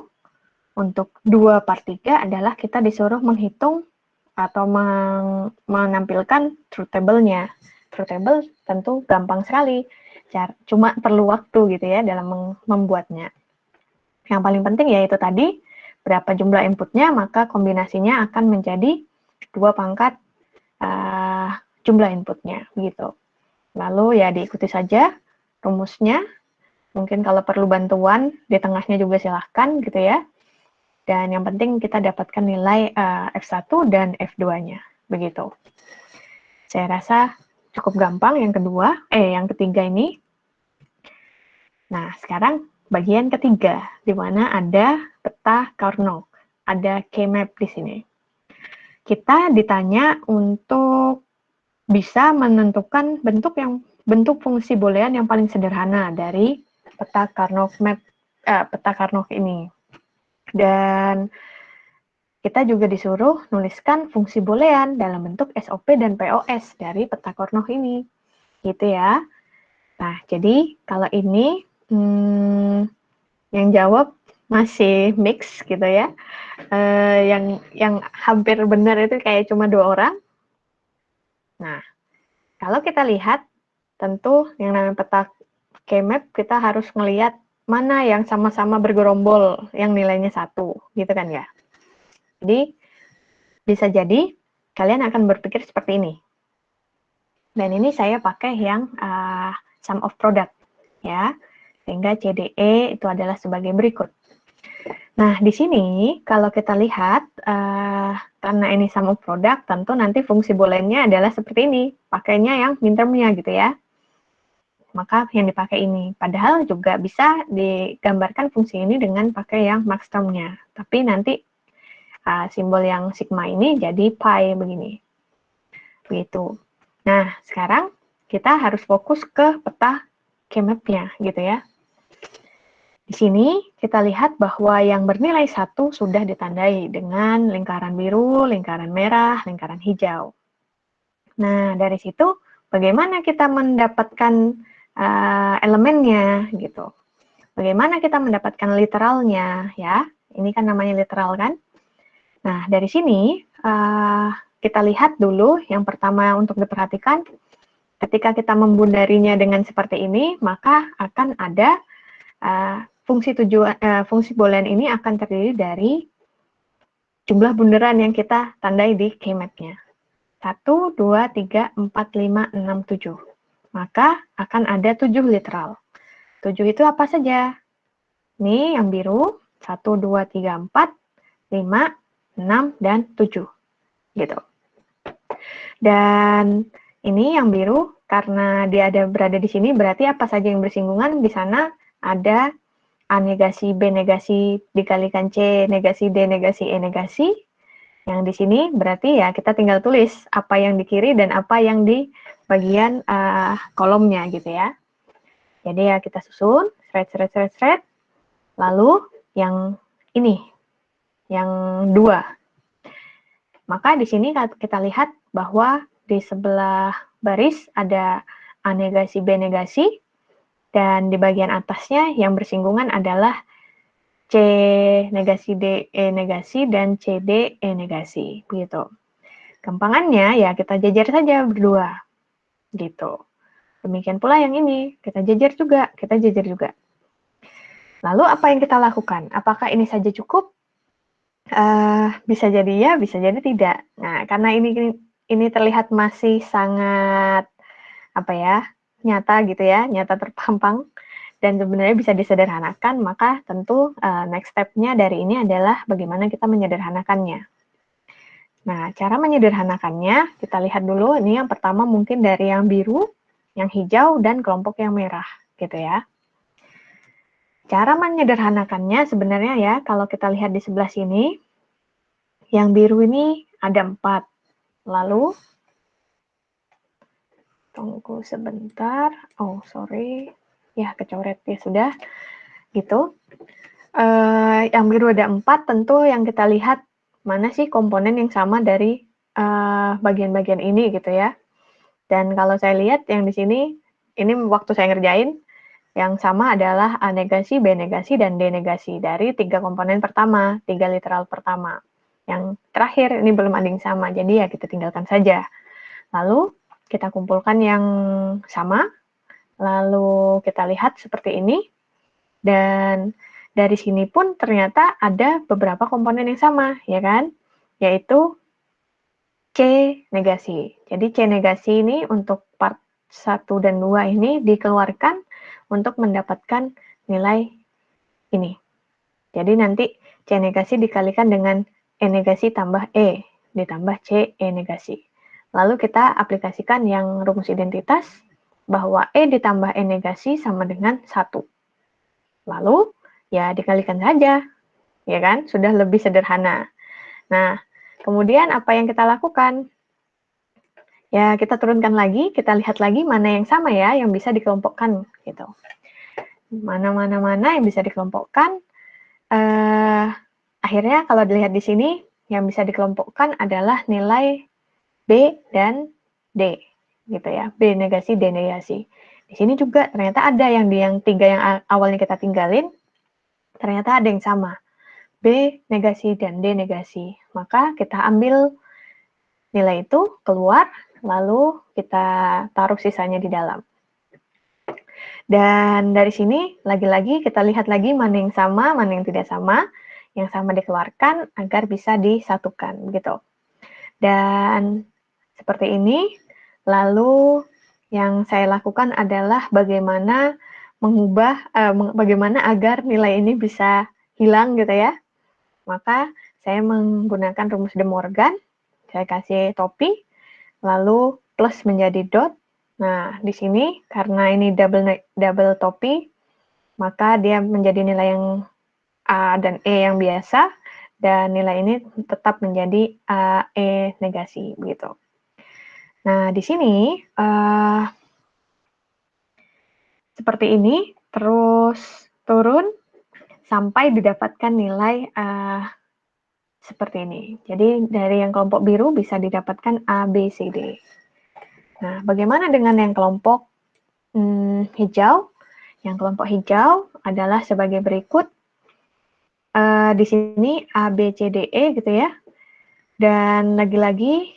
[SPEAKER 1] untuk 2 part 3 adalah kita disuruh menghitung atau menampilkan truth table-nya. Truth table tentu gampang sekali, cuma perlu waktu gitu ya dalam membuatnya. Yang paling penting yaitu tadi, berapa jumlah inputnya, maka kombinasinya akan menjadi 2 pangkat jumlah inputnya gitu. Lalu ya diikuti saja rumusnya. Mungkin kalau perlu bantuan di tengahnya juga silahkan gitu ya. Dan yang penting kita dapatkan nilai F1 dan F2-nya. Begitu. Saya rasa cukup gampang yang ketiga ini. Nah, sekarang bagian ketiga, di mana ada peta Carnot. Ada K-map di sini. Kita ditanya untuk bisa menentukan bentuk fungsi boolean yang paling sederhana dari peta Carnot ini. Dan kita juga disuruh nuliskan fungsi boolean dalam bentuk SOP dan POS dari peta Carnot ini. Gitu ya. Nah, jadi kalau ini yang jawab masih mix gitu ya. Yang hampir benar itu kayak cuma 2 orang. Nah, kalau kita lihat, tentu yang namanya peta K-map kita harus ngelihat mana yang sama-sama bergerombol yang nilainya 1, gitu kan ya. Jadi, bisa jadi kalian akan berpikir seperti ini. Dan ini saya pakai yang sum of product, ya. Sehingga CDE itu adalah sebagai berikut. Nah, di sini kalau kita lihat, karena ini sum of product, tentu nanti fungsi booleannya adalah seperti ini. Pakainya yang min-termnya gitu ya. Maka yang dipakai ini. Padahal juga bisa digambarkan fungsi ini dengan pakai yang max term-nya. Tapi nanti simbol yang sigma ini jadi pi begini. Begitu. Nah, sekarang kita harus fokus ke peta K-map-nya gitu ya. Di sini kita lihat bahwa yang bernilai 1 sudah ditandai dengan lingkaran biru, lingkaran merah, lingkaran hijau. Nah, dari situ bagaimana kita mendapatkan elemennya gitu. Bagaimana kita mendapatkan literalnya ya. Ini kan namanya literal kan. Nah, dari sini kita lihat dulu yang pertama untuk diperhatikan. Ketika kita membundarinya dengan seperti ini, maka akan ada fungsi boolean ini akan terdiri dari jumlah bundaran yang kita tandai di K-map-nya. 1, 2, 3, 4, 5, 6, 7. Maka akan ada 7 literal. 7 itu apa saja? Ini yang biru, 1, 2, 3, 4, 5, 6, dan 7. Gitu. Dan ini yang biru, karena dia berada di sini, berarti apa saja yang bersinggungan, di sana ada A negasi, B negasi, dikalikan C negasi, D negasi, E negasi. Yang di sini berarti ya kita tinggal tulis apa yang di kiri dan apa yang di bagian kolomnya gitu ya. Jadi ya kita susun, thread. Lalu yang ini, yang 2. Maka di sini kita lihat bahwa di sebelah baris ada A negasi, B negasi. Dan di bagian atasnya yang bersinggungan adalah C negasi D, E negasi, dan CD, E negasi. Begitu. Gampangannya ya kita jajar saja berdua. Gitu. Demikian pula yang ini. Kita jajar juga. Lalu apa yang kita lakukan? Apakah ini saja cukup? Bisa jadi ya, bisa jadi tidak. Nah, karena ini terlihat masih sangat nyata gitu ya, nyata terpampang, dan sebenarnya bisa disederhanakan, maka tentu next step-nya dari ini adalah bagaimana kita menyederhanakannya. Nah, cara menyederhanakannya, kita lihat dulu, ini yang pertama mungkin dari yang biru, yang hijau, dan kelompok yang merah, gitu ya. Cara menyederhanakannya sebenarnya ya, kalau kita lihat di sebelah sini, yang biru ini ada 4. Lalu, tunggu sebentar. Oh, sorry. Ya, kecoret ya sudah. Gitu. Yang biru ada 4, tentu yang kita lihat mana sih komponen yang sama dari bagian-bagian ini gitu ya. Dan kalau saya lihat yang di sini, ini waktu saya ngerjain, yang sama adalah A negasi, B negasi, dan D negasi dari 3 komponen pertama, 3 literal pertama. Yang terakhir ini belum ada yang sama, jadi ya kita tinggalkan saja. Lalu kita kumpulkan yang sama, lalu kita lihat seperti ini, dan dari sini pun ternyata ada beberapa komponen yang sama, ya kan? Yaitu C negasi. Jadi C negasi ini untuk part 1 dan 2 ini dikeluarkan untuk mendapatkan nilai ini. Jadi nanti C negasi dikalikan dengan E negasi tambah E, ditambah C E negasi. Lalu kita aplikasikan yang rumus identitas, bahwa E ditambah E negasi sama dengan 1. Lalu, ya dikalikan saja, ya kan? Sudah lebih sederhana. Nah, kemudian apa yang kita lakukan? Ya, kita turunkan lagi, kita lihat lagi mana yang sama ya, yang bisa dikelompokkan, gitu. Mana yang bisa dikelompokkan. Akhirnya kalau dilihat di sini, yang bisa dikelompokkan adalah nilai B dan D, gitu ya. B negasi, D negasi. Di sini juga ternyata ada yang 3 yang awalnya kita tinggalin, ternyata ada yang sama. B negasi dan D negasi. Maka kita ambil nilai itu keluar, lalu kita taruh sisanya di dalam. Dan dari sini, lagi-lagi kita lihat lagi mana yang sama, mana yang tidak sama. Yang sama dikeluarkan agar bisa disatukan, begitu. Dan seperti ini, lalu yang saya lakukan adalah bagaimana mengubah, bagaimana agar nilai ini bisa hilang gitu ya. Maka saya menggunakan rumus De Morgan, saya kasih topi, lalu plus menjadi dot. Nah, di sini karena ini double topi, maka dia menjadi nilai yang A dan E yang biasa, dan nilai ini tetap menjadi E negasi, begitu. Nah, di sini seperti ini, terus turun sampai didapatkan nilai seperti ini. Jadi dari yang kelompok biru bisa didapatkan A, B, C, D. Nah, bagaimana dengan yang kelompok hijau? Yang kelompok hijau adalah sebagai berikut. Di sini A, B, C, D, E gitu ya. Dan lagi-lagi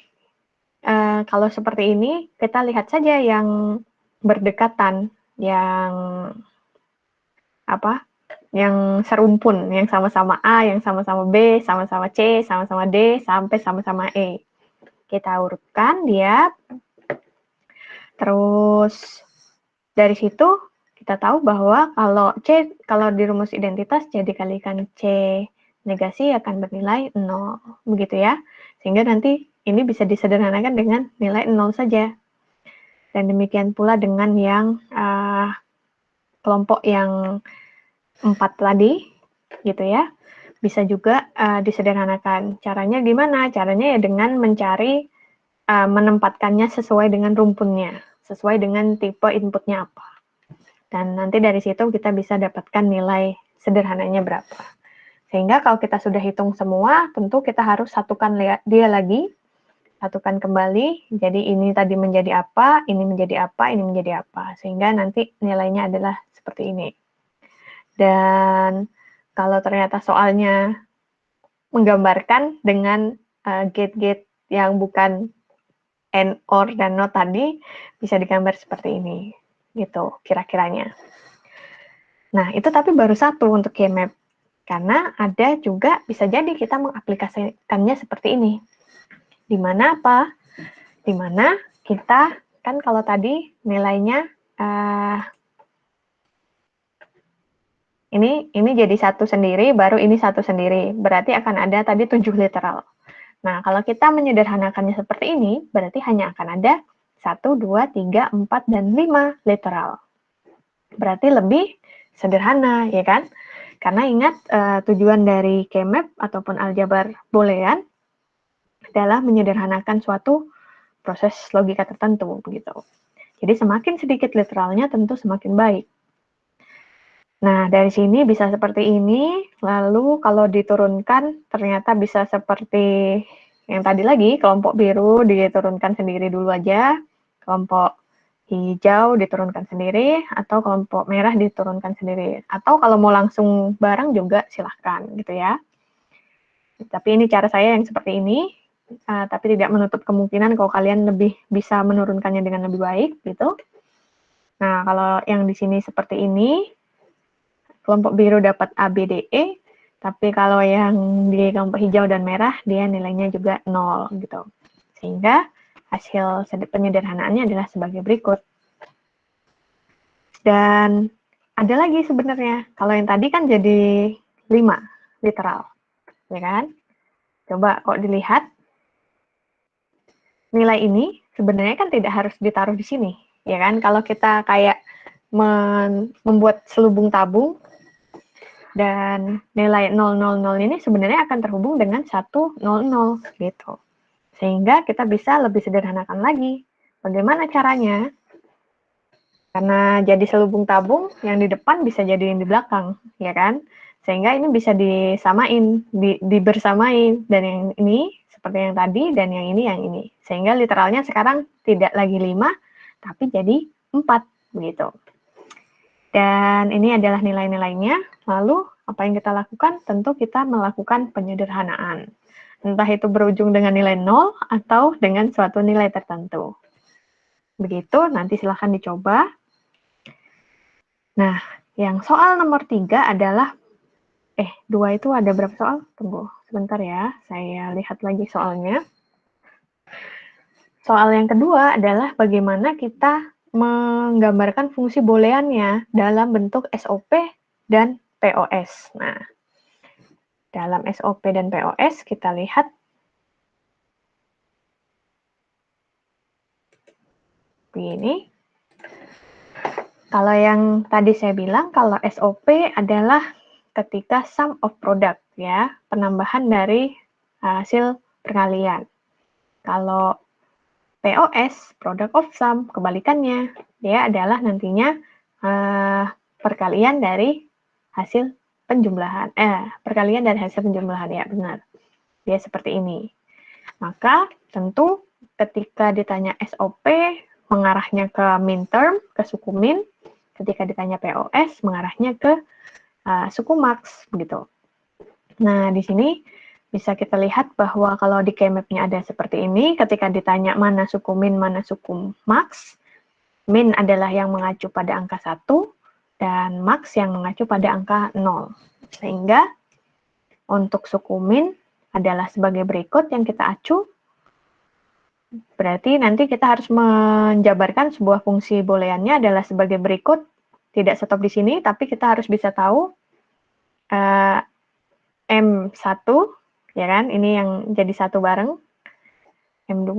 [SPEAKER 1] kalau seperti ini, kita lihat saja yang berdekatan, yang yang serumpun, yang sama-sama A, yang sama-sama B, sama-sama C, sama-sama D, sampai sama-sama E. Kita urutkan dia. Terus dari situ kita tahu bahwa kalau di rumus identitas C dikalikan C negasi akan bernilai 0, begitu ya. Sehingga nanti ini bisa disederhanakan dengan nilai 0 saja. Dan demikian pula dengan yang kelompok yang 4 tadi, gitu ya. Bisa juga disederhanakan. Caranya gimana? Caranya ya dengan mencari, menempatkannya sesuai dengan rumpunnya, sesuai dengan tipe inputnya apa. Dan nanti dari situ kita bisa dapatkan nilai sederhananya berapa. Sehingga kalau kita sudah hitung semua, tentu kita harus satukan dia lagi, satukan kembali, jadi ini tadi menjadi apa, ini menjadi apa, ini menjadi apa. Sehingga nanti nilainya adalah seperti ini. Dan kalau ternyata soalnya menggambarkan dengan gate-gate yang bukan AND, OR, dan NOT tadi, bisa digambar seperti ini. Gitu kira-kiranya. Nah, itu tapi baru satu untuk K-map. Karena ada juga bisa jadi kita mengaplikasikannya seperti ini. Di mana apa? Di mana kita, kan kalau tadi nilainya ini jadi satu sendiri, baru ini satu sendiri. Berarti akan ada tadi 7 literal. Nah, kalau kita menyederhanakannya seperti ini, berarti hanya akan ada 1, 2, 3, 4, dan 5 literal. Berarti lebih sederhana, ya kan? Karena ingat, tujuan dari K-map ataupun aljabar boolean adalah menyederhanakan suatu proses logika tertentu, begitu. Jadi semakin sedikit literalnya tentu semakin baik. Nah, dari sini bisa seperti ini, lalu kalau diturunkan ternyata bisa seperti yang tadi lagi, kelompok biru diturunkan sendiri dulu aja, kelompok hijau diturunkan sendiri, atau kelompok merah diturunkan sendiri. Atau kalau mau langsung bareng juga silahkan gitu ya. Tapi ini cara saya yang seperti ini, tapi tidak menutup kemungkinan kalau kalian lebih bisa menurunkannya dengan lebih baik gitu. Nah, kalau yang di sini seperti ini, kelompok biru dapat A, B, D, E, tapi kalau yang di kelompok hijau dan merah, dia nilainya juga 0 gitu. Sehingga hasil penyederhanaannya adalah sebagai berikut. Dan ada lagi sebenarnya, kalau yang tadi kan jadi 5 literal, ya kan? Coba kok dilihat, nilai ini sebenarnya kan tidak harus ditaruh di sini, ya kan? Kalau kita kayak membuat selubung tabung, dan nilai 000 ini sebenarnya akan terhubung dengan 100 gitu. Sehingga kita bisa lebih sederhanakan lagi. Bagaimana caranya? Karena jadi selubung tabung, yang di depan bisa jadi yang di belakang, ya kan? Sehingga ini bisa disamain, dibersamai. Dan yang ini seperti yang tadi, dan yang ini. Sehingga literalnya sekarang tidak lagi 5, tapi jadi 4, begitu. Dan ini adalah nilai-nilainya. Lalu, apa yang kita lakukan? Tentu kita melakukan penyederhanaan. Entah itu berujung dengan nilai 0 atau dengan suatu nilai tertentu. Begitu, nanti silahkan dicoba. Nah, yang soal nomor 3 adalah, 2 itu ada berapa soal? Tunggu, sebentar ya, saya lihat lagi soalnya. Soal yang kedua adalah bagaimana kita menggambarkan fungsi booleannya dalam bentuk SOP dan POS. Nah, dalam SOP dan POS kita lihat begini. Kalau yang tadi saya bilang, kalau SOP adalah ketika sum of product, ya, penambahan dari hasil perkalian. Kalau POS, product of sum, kebalikannya, dia adalah nantinya perkalian dari hasil penjumlahan. Perkalian dari hasil penjumlahan, ya benar. Dia seperti ini. Maka tentu ketika ditanya SOP, mengarahnya ke min term, ke suku min. Ketika ditanya POS, mengarahnya ke suku max, begitu. Nah, di sini bisa kita lihat bahwa kalau di K-map-nya ada seperti ini, ketika ditanya mana suku min, mana suku max, min adalah yang mengacu pada angka 1, dan max yang mengacu pada angka 0. Sehingga untuk suku min adalah sebagai berikut yang kita acu. Berarti nanti kita harus menjabarkan sebuah fungsi booleannya adalah sebagai berikut. Tidak stop di sini, tapi kita harus bisa tahu M1, ya kan, ini yang jadi satu bareng, M2,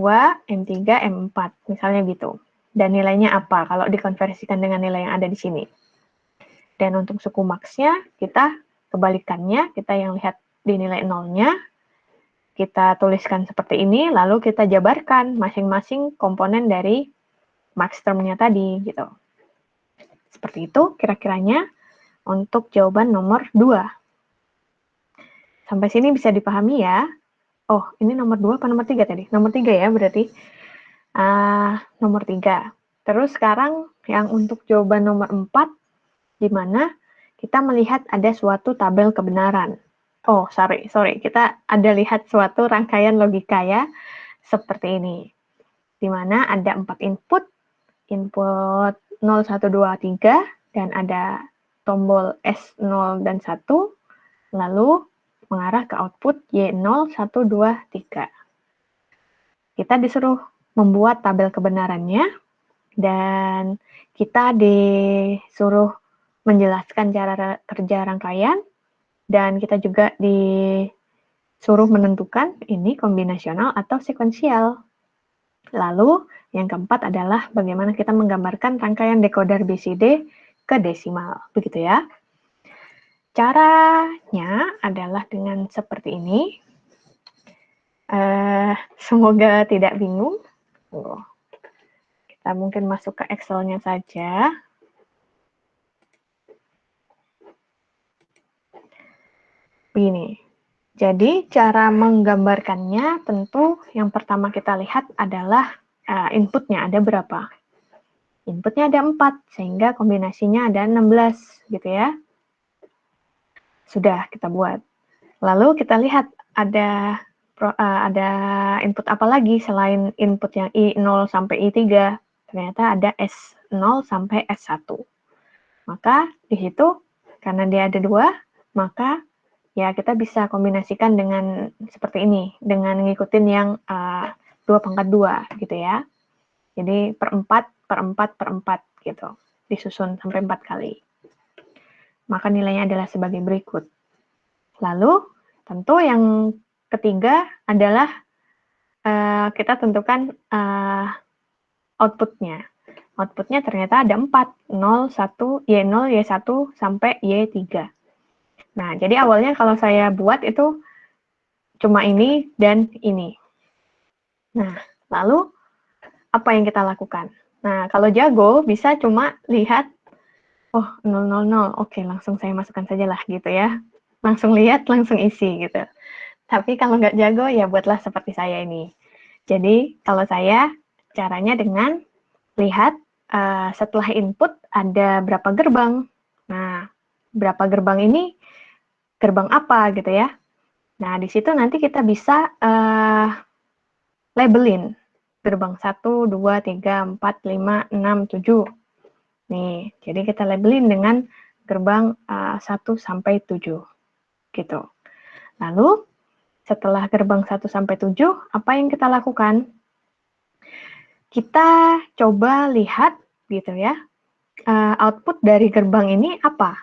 [SPEAKER 1] M3, M4, misalnya gitu. Dan nilainya apa kalau dikonversikan dengan nilai yang ada di sini. Dan untuk suku max-nya, kita kebalikannya, kita yang lihat di nilai nolnya, kita tuliskan seperti ini, lalu kita jabarkan masing-masing komponen dari max term-nya tadi, gitu. Seperti itu kira-kiranya untuk jawaban nomor 2. Sampai sini bisa dipahami ya. Oh, ini nomor 2 apa nomor 3 tadi? Nomor 3 ya berarti. Nomor 3. Terus sekarang yang untuk jawaban nomor 4, di mana kita melihat ada suatu tabel kebenaran. Oh, sorry. Kita ada lihat suatu rangkaian logika ya, seperti ini. Di mana ada 4 input 0, 1, 2, 3, dan ada tombol S0 dan 1, lalu mengarah ke output Y0, 1, 2, 3. Kita disuruh membuat tabel kebenarannya, dan kita disuruh menjelaskan cara kerja rangkaian, dan kita juga disuruh menentukan ini kombinasional atau sekuensial. Lalu yang keempat adalah bagaimana kita menggambarkan rangkaian decoder BCD ke desimal, begitu ya. Caranya adalah dengan seperti ini. Semoga tidak bingung. Kita mungkin masuk ke Excel-nya saja. Begini. Jadi cara menggambarkannya tentu yang pertama kita lihat adalah inputnya ada berapa. Inputnya ada 4, sehingga kombinasinya ada 16, gitu ya. Sudah kita buat. Lalu kita lihat ada input apa lagi selain input yang I0 sampai I3. Ternyata ada S0 sampai S1. Maka di situ, karena dia ada 2, maka ya kita bisa kombinasikan dengan seperti ini, dengan ngikutin yang 2 pangkat 2 gitu ya. Jadi per 4, per 4, per 4 gitu. Disusun sampai 4 kali. Maka nilainya adalah sebagai berikut. Lalu tentu yang ketiga adalah kita tentukan outputnya. Outputnya ternyata ada 4, 0, 1, Y0, Y1, sampai Y3. Nah, jadi awalnya kalau saya buat itu cuma ini dan ini. Nah, lalu apa yang kita lakukan? Nah, kalau jago bisa cuma lihat, oh 000, oke langsung saya masukkan saja lah gitu ya. Langsung lihat, langsung isi gitu. Tapi kalau nggak jago ya buatlah seperti saya ini. Jadi kalau saya caranya dengan lihat setelah input ada berapa gerbang. Nah, berapa gerbang ini gerbang apa gitu ya. Nah, di situ nanti kita bisa labelin gerbang 1, 2, 3, 4, 5, 6, 7. Nih, jadi kita labelin dengan gerbang 1 sampai 7 gitu. Lalu setelah gerbang 1 sampai 7, apa yang kita lakukan? Kita coba lihat gitu ya, output dari gerbang ini apa.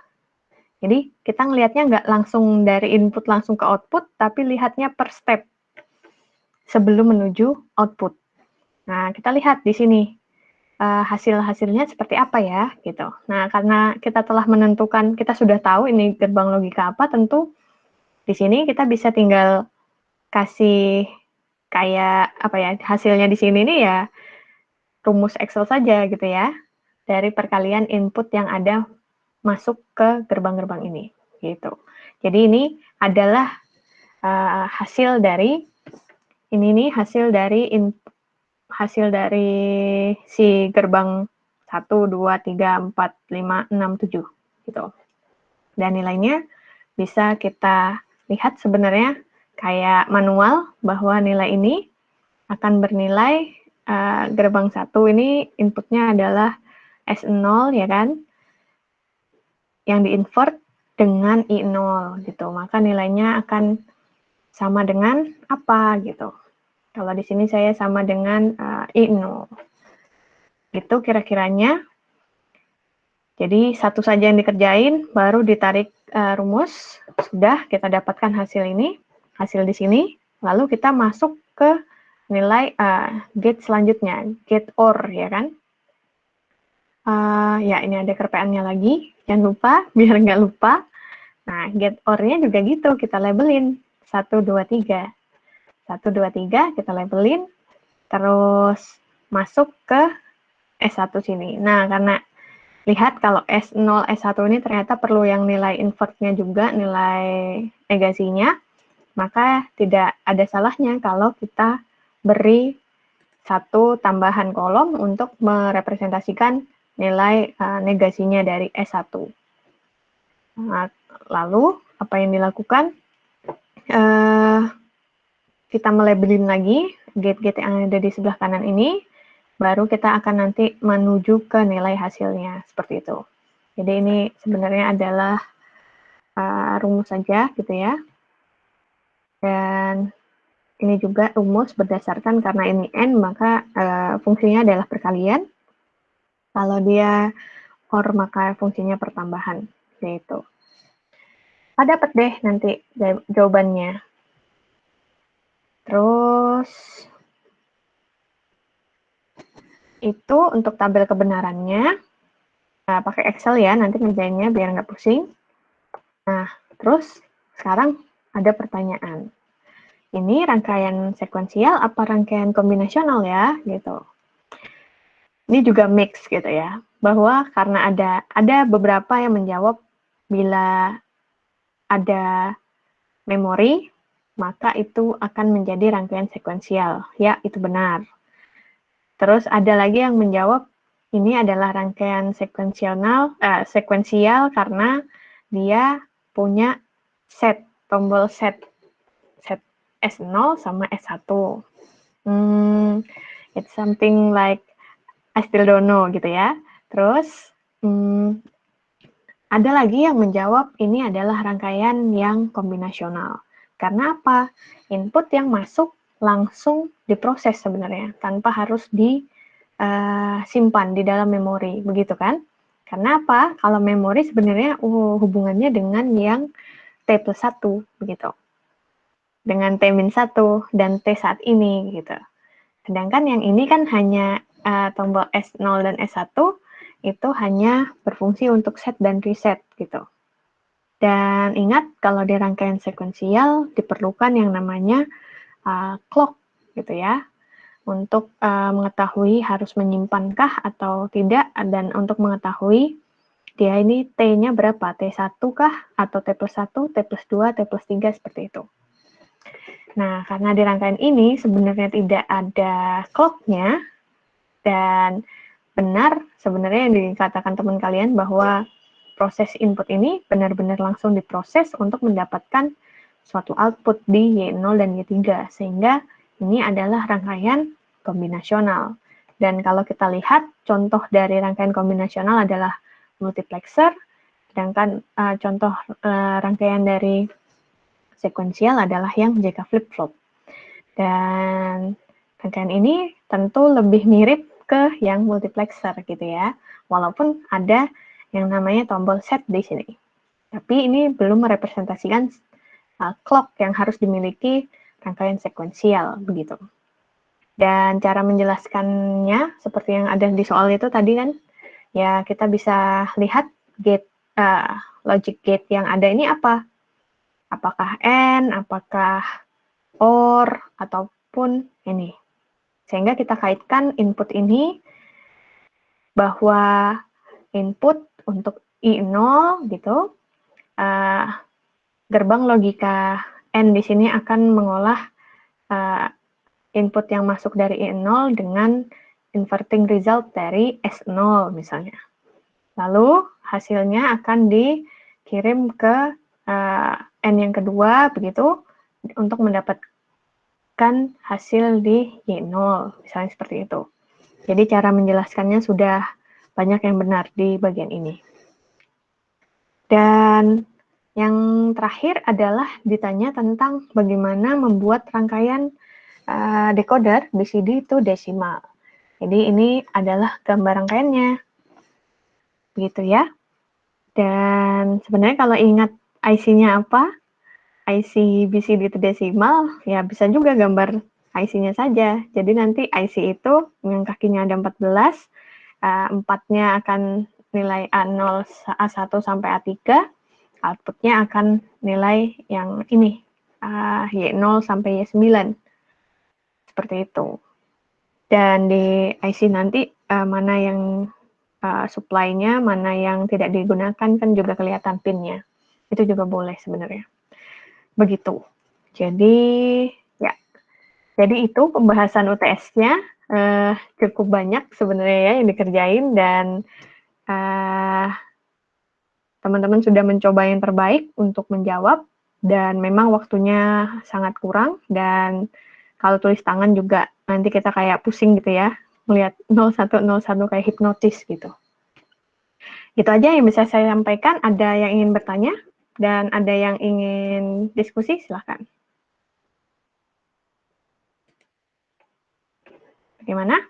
[SPEAKER 1] Jadi kita ngelihatnya nggak langsung dari input langsung ke output, tapi lihatnya per step sebelum menuju output. Nah, kita lihat di sini hasil-hasilnya seperti apa ya, gitu. Nah, karena kita telah menentukan, kita sudah tahu ini gerbang logika apa, tentu di sini kita bisa tinggal kasih kayak apa ya, hasilnya di sini nih ya rumus Excel saja gitu ya, dari perkalian input yang ada masuk ke gerbang-gerbang ini, gitu. Jadi ini adalah hasil dari ini nih hasil dari si gerbang 1, 2, 3, 4, 5, 6, 7 gitu. Dan nilainya bisa kita lihat sebenarnya kayak manual bahwa nilai ini akan bernilai gerbang 1 ini inputnya adalah S0 ya kan, yang diinvert dengan I0 gitu. Maka nilainya akan sama dengan apa gitu. Kalau di sini saya sama dengan I0. Gitu kira-kiranya. Jadi satu saja yang dikerjain, baru ditarik rumus, sudah kita dapatkan hasil ini, hasil di sini, lalu kita masuk ke nilai gate selanjutnya, gate OR ya kan. Ya ini ada kerpeannya lagi, jangan lupa, biar nggak lupa. Nah, get OR-nya juga gitu, kita labelin 1, 2, 3. 1, 2, 3 kita labelin, terus masuk ke S1 sini. Nah, karena lihat kalau S0, S1 ini ternyata perlu yang nilai invertnya juga, nilai negasinya, maka tidak ada salahnya kalau kita beri satu tambahan kolom untuk merepresentasikan nilai negasinya dari S1. Nah, lalu apa yang dilakukan? Kita melabelin lagi gate-gate yang ada di sebelah kanan ini, baru kita akan nanti menuju ke nilai hasilnya, seperti itu. Jadi ini sebenarnya adalah rumus saja gitu ya. Dan ini juga rumus berdasarkan karena ini N, maka fungsinya adalah perkalian. Kalau dia OR, maka fungsinya pertambahan, yaitu. Dapat deh nanti jawabannya. Terus itu untuk tabel kebenarannya, pakai Excel ya, nanti ngerjainnya biar nggak pusing. Nah, terus sekarang ada pertanyaan. Ini rangkaian sekuensial apa rangkaian kombinasional ya, gitu. Ini juga mix gitu ya, bahwa karena ada beberapa yang menjawab bila ada memori, maka itu akan menjadi rangkaian sekuensial. Ya, itu benar. Terus ada lagi yang menjawab ini adalah rangkaian sekuensial karena dia punya tombol set S0 sama S1. It's something like I still don't know gitu ya. Terus ada lagi yang menjawab ini adalah rangkaian yang kombinasional. Karena apa? Input yang masuk langsung diproses sebenarnya, tanpa harus disimpan di dalam memori, begitu kan? Karena apa? Kalau memori sebenarnya hubungannya dengan yang T+1, begitu. Dengan T-1 dan T saat ini, gitu. Sedangkan yang ini kan hanya tombol S0 dan S1 itu hanya berfungsi untuk set dan reset gitu. Dan ingat kalau di rangkaian sekuensial diperlukan yang namanya clock gitu ya, untuk mengetahui harus menyimpankah atau tidak, dan untuk mengetahui dia ini T-nya berapa, T1 kah, atau T+1, T+2, T+3, seperti itu. Nah, karena di rangkaian ini sebenarnya tidak ada clock-nya, dan benar sebenarnya yang dikatakan teman kalian bahwa proses input ini benar-benar langsung diproses untuk mendapatkan suatu output di Y0 dan Y3, sehingga ini adalah rangkaian kombinasional. Dan kalau kita lihat, contoh dari rangkaian kombinasional adalah multiplexer, sedangkan contoh rangkaian dari sekuensial adalah yang JK flip-flop. Dan rangkaian ini tentu lebih mirip ke yang multiplexer gitu ya, walaupun ada yang namanya tombol set di sini. Tapi ini belum merepresentasikan clock yang harus dimiliki rangkaian sekuensial begitu. Dan cara menjelaskannya seperti yang ada di soal itu tadi kan, ya kita bisa lihat gate logic gate yang ada ini apa? Apakah AND, apakah OR, ataupun ini. Sehingga kita kaitkan input ini bahwa input untuk I0 gitu, gerbang logika AND di sini akan mengolah input yang masuk dari I0 dengan inverting result dari S0 misalnya. Lalu hasilnya akan dikirim ke N yang kedua begitu untuk mendapatkan hasil di Y0, misalnya seperti itu. Jadi cara menjelaskannya sudah banyak yang benar di bagian ini. Dan yang terakhir adalah ditanya tentang bagaimana membuat rangkaian decoder BCD to desimal. Jadi ini adalah gambar rangkaiannya, begitu ya. Dan sebenarnya kalau ingat IC-nya apa, IC BCD to desimal, ya bisa juga gambar IC-nya saja. Jadi nanti IC itu yang kakinya ada 14, 4-nya akan nilai A0, A1 sampai A3, outputnya akan nilai yang ini, Y0 sampai Y9. Seperti itu. Dan di IC nanti mana yang supply-nya, mana yang tidak digunakan kan juga kelihatan pin-nya. Itu juga boleh sebenarnya. Begitu. Jadi ya, jadi itu pembahasan UTS-nya cukup banyak sebenarnya ya yang dikerjain, dan teman-teman sudah mencoba yang terbaik untuk menjawab, dan memang waktunya sangat kurang, dan kalau tulis tangan juga nanti kita kayak pusing gitu ya, melihat 0101 kayak hipnotis gitu. Itu aja yang bisa saya sampaikan. Ada yang ingin bertanya dan ada yang ingin diskusi, silahkan. Bagaimana?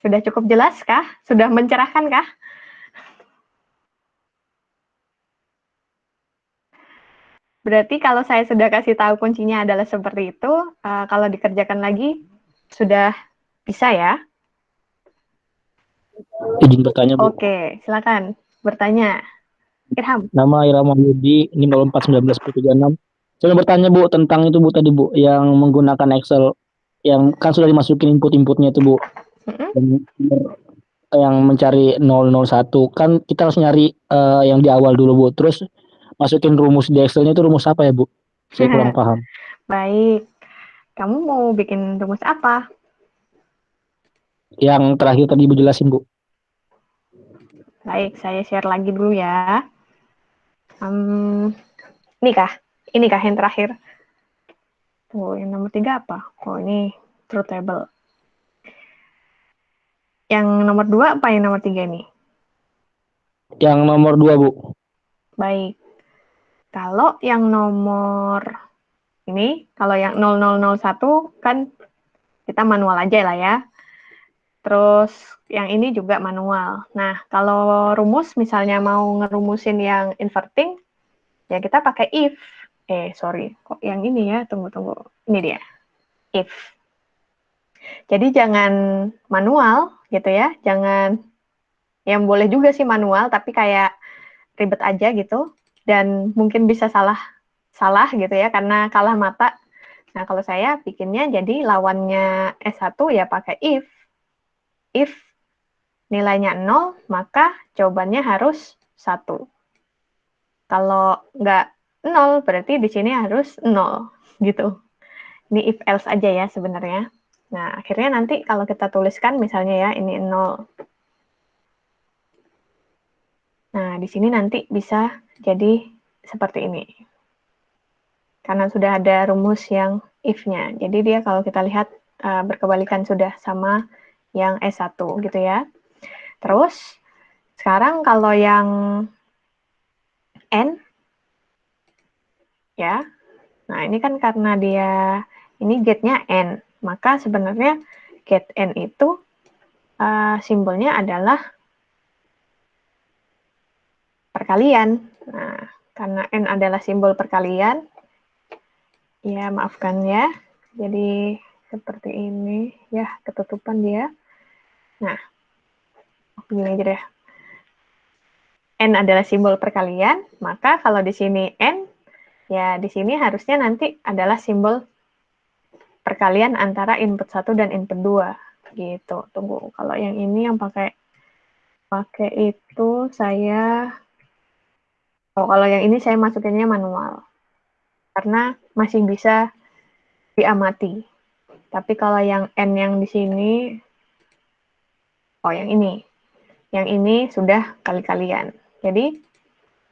[SPEAKER 1] Sudah cukup jelas kah? Sudah mencerahkan kah? Berarti kalau saya sudah kasih tahu kuncinya adalah seperti itu, kalau dikerjakan lagi Sudah bisa ya?
[SPEAKER 3] Izin bertanya, Bu.
[SPEAKER 1] Oke, silakan bertanya. Irham.
[SPEAKER 3] Nama Irama Yudi 541936. Saya mau bertanya, Bu, tentang itu, Bu, tadi, Bu, yang menggunakan Excel yang kan sudah dimasukin input-inputnya itu, Bu.
[SPEAKER 1] Mm-mm.
[SPEAKER 3] Yang mencari 001 kan kita harus nyari yang di awal dulu, Bu. Terus masukin rumus di Excelnya itu rumus apa ya, Bu? Saya kurang paham.
[SPEAKER 1] Baik. Kamu mau bikin rumus apa?
[SPEAKER 3] Yang terakhir tadi Ibu jelasin, Bu.
[SPEAKER 1] Baik, saya share lagi dulu ya. Ini kah yang terakhir? Oh, yang nomor 3 apa? Oh, ini truth table. Yang nomor 2 apa yang nomor 3 ini?
[SPEAKER 3] Yang nomor 2, Bu.
[SPEAKER 1] Baik. Kalau yang nomor ini, kalau yang 0001 kan kita manual aja lah ya. Terus yang ini juga manual. Nah, kalau rumus misalnya mau ngerumusin yang inverting, ya kita pakai if. Sorry, kok yang ini ya? Tunggu. Ini dia, if. Jadi jangan manual gitu ya, jangan, yang boleh juga sih manual, tapi kayak ribet aja gitu, dan mungkin bisa salah gitu ya, karena kalah mata. Nah, kalau saya bikinnya jadi lawannya S1 ya pakai if. If nilainya 0, maka jawabannya harus 1. Kalau nggak 0, berarti di sini harus 0 gitu. Ini if else aja ya sebenarnya. Nah, akhirnya nanti kalau kita tuliskan misalnya ya, ini 0. Nah, di sini nanti bisa jadi seperti ini. Karena sudah ada rumus yang if-nya. Jadi dia kalau kita lihat berkebalikan sudah sama yang S1 gitu ya. Terus, sekarang kalau yang N, ya. Nah, ini kan karena dia, ini get-nya N. Maka sebenarnya get N itu simbolnya adalah perkalian. Nah, karena N adalah simbol perkalian, ya maafkan ya, jadi seperti ini ya, ketutupan dia. Nah, begini aja deh. N adalah simbol perkalian, maka kalau di sini N, ya di sini harusnya nanti adalah simbol perkalian antara input 1 dan input 2. Gitu. Tunggu, kalau yang ini yang pakai itu saya, kalau yang ini saya masukinnya manual. Karena masih bisa diamati. Tapi kalau yang N yang di sini, yang ini. Yang ini sudah kali-kalian. Jadi,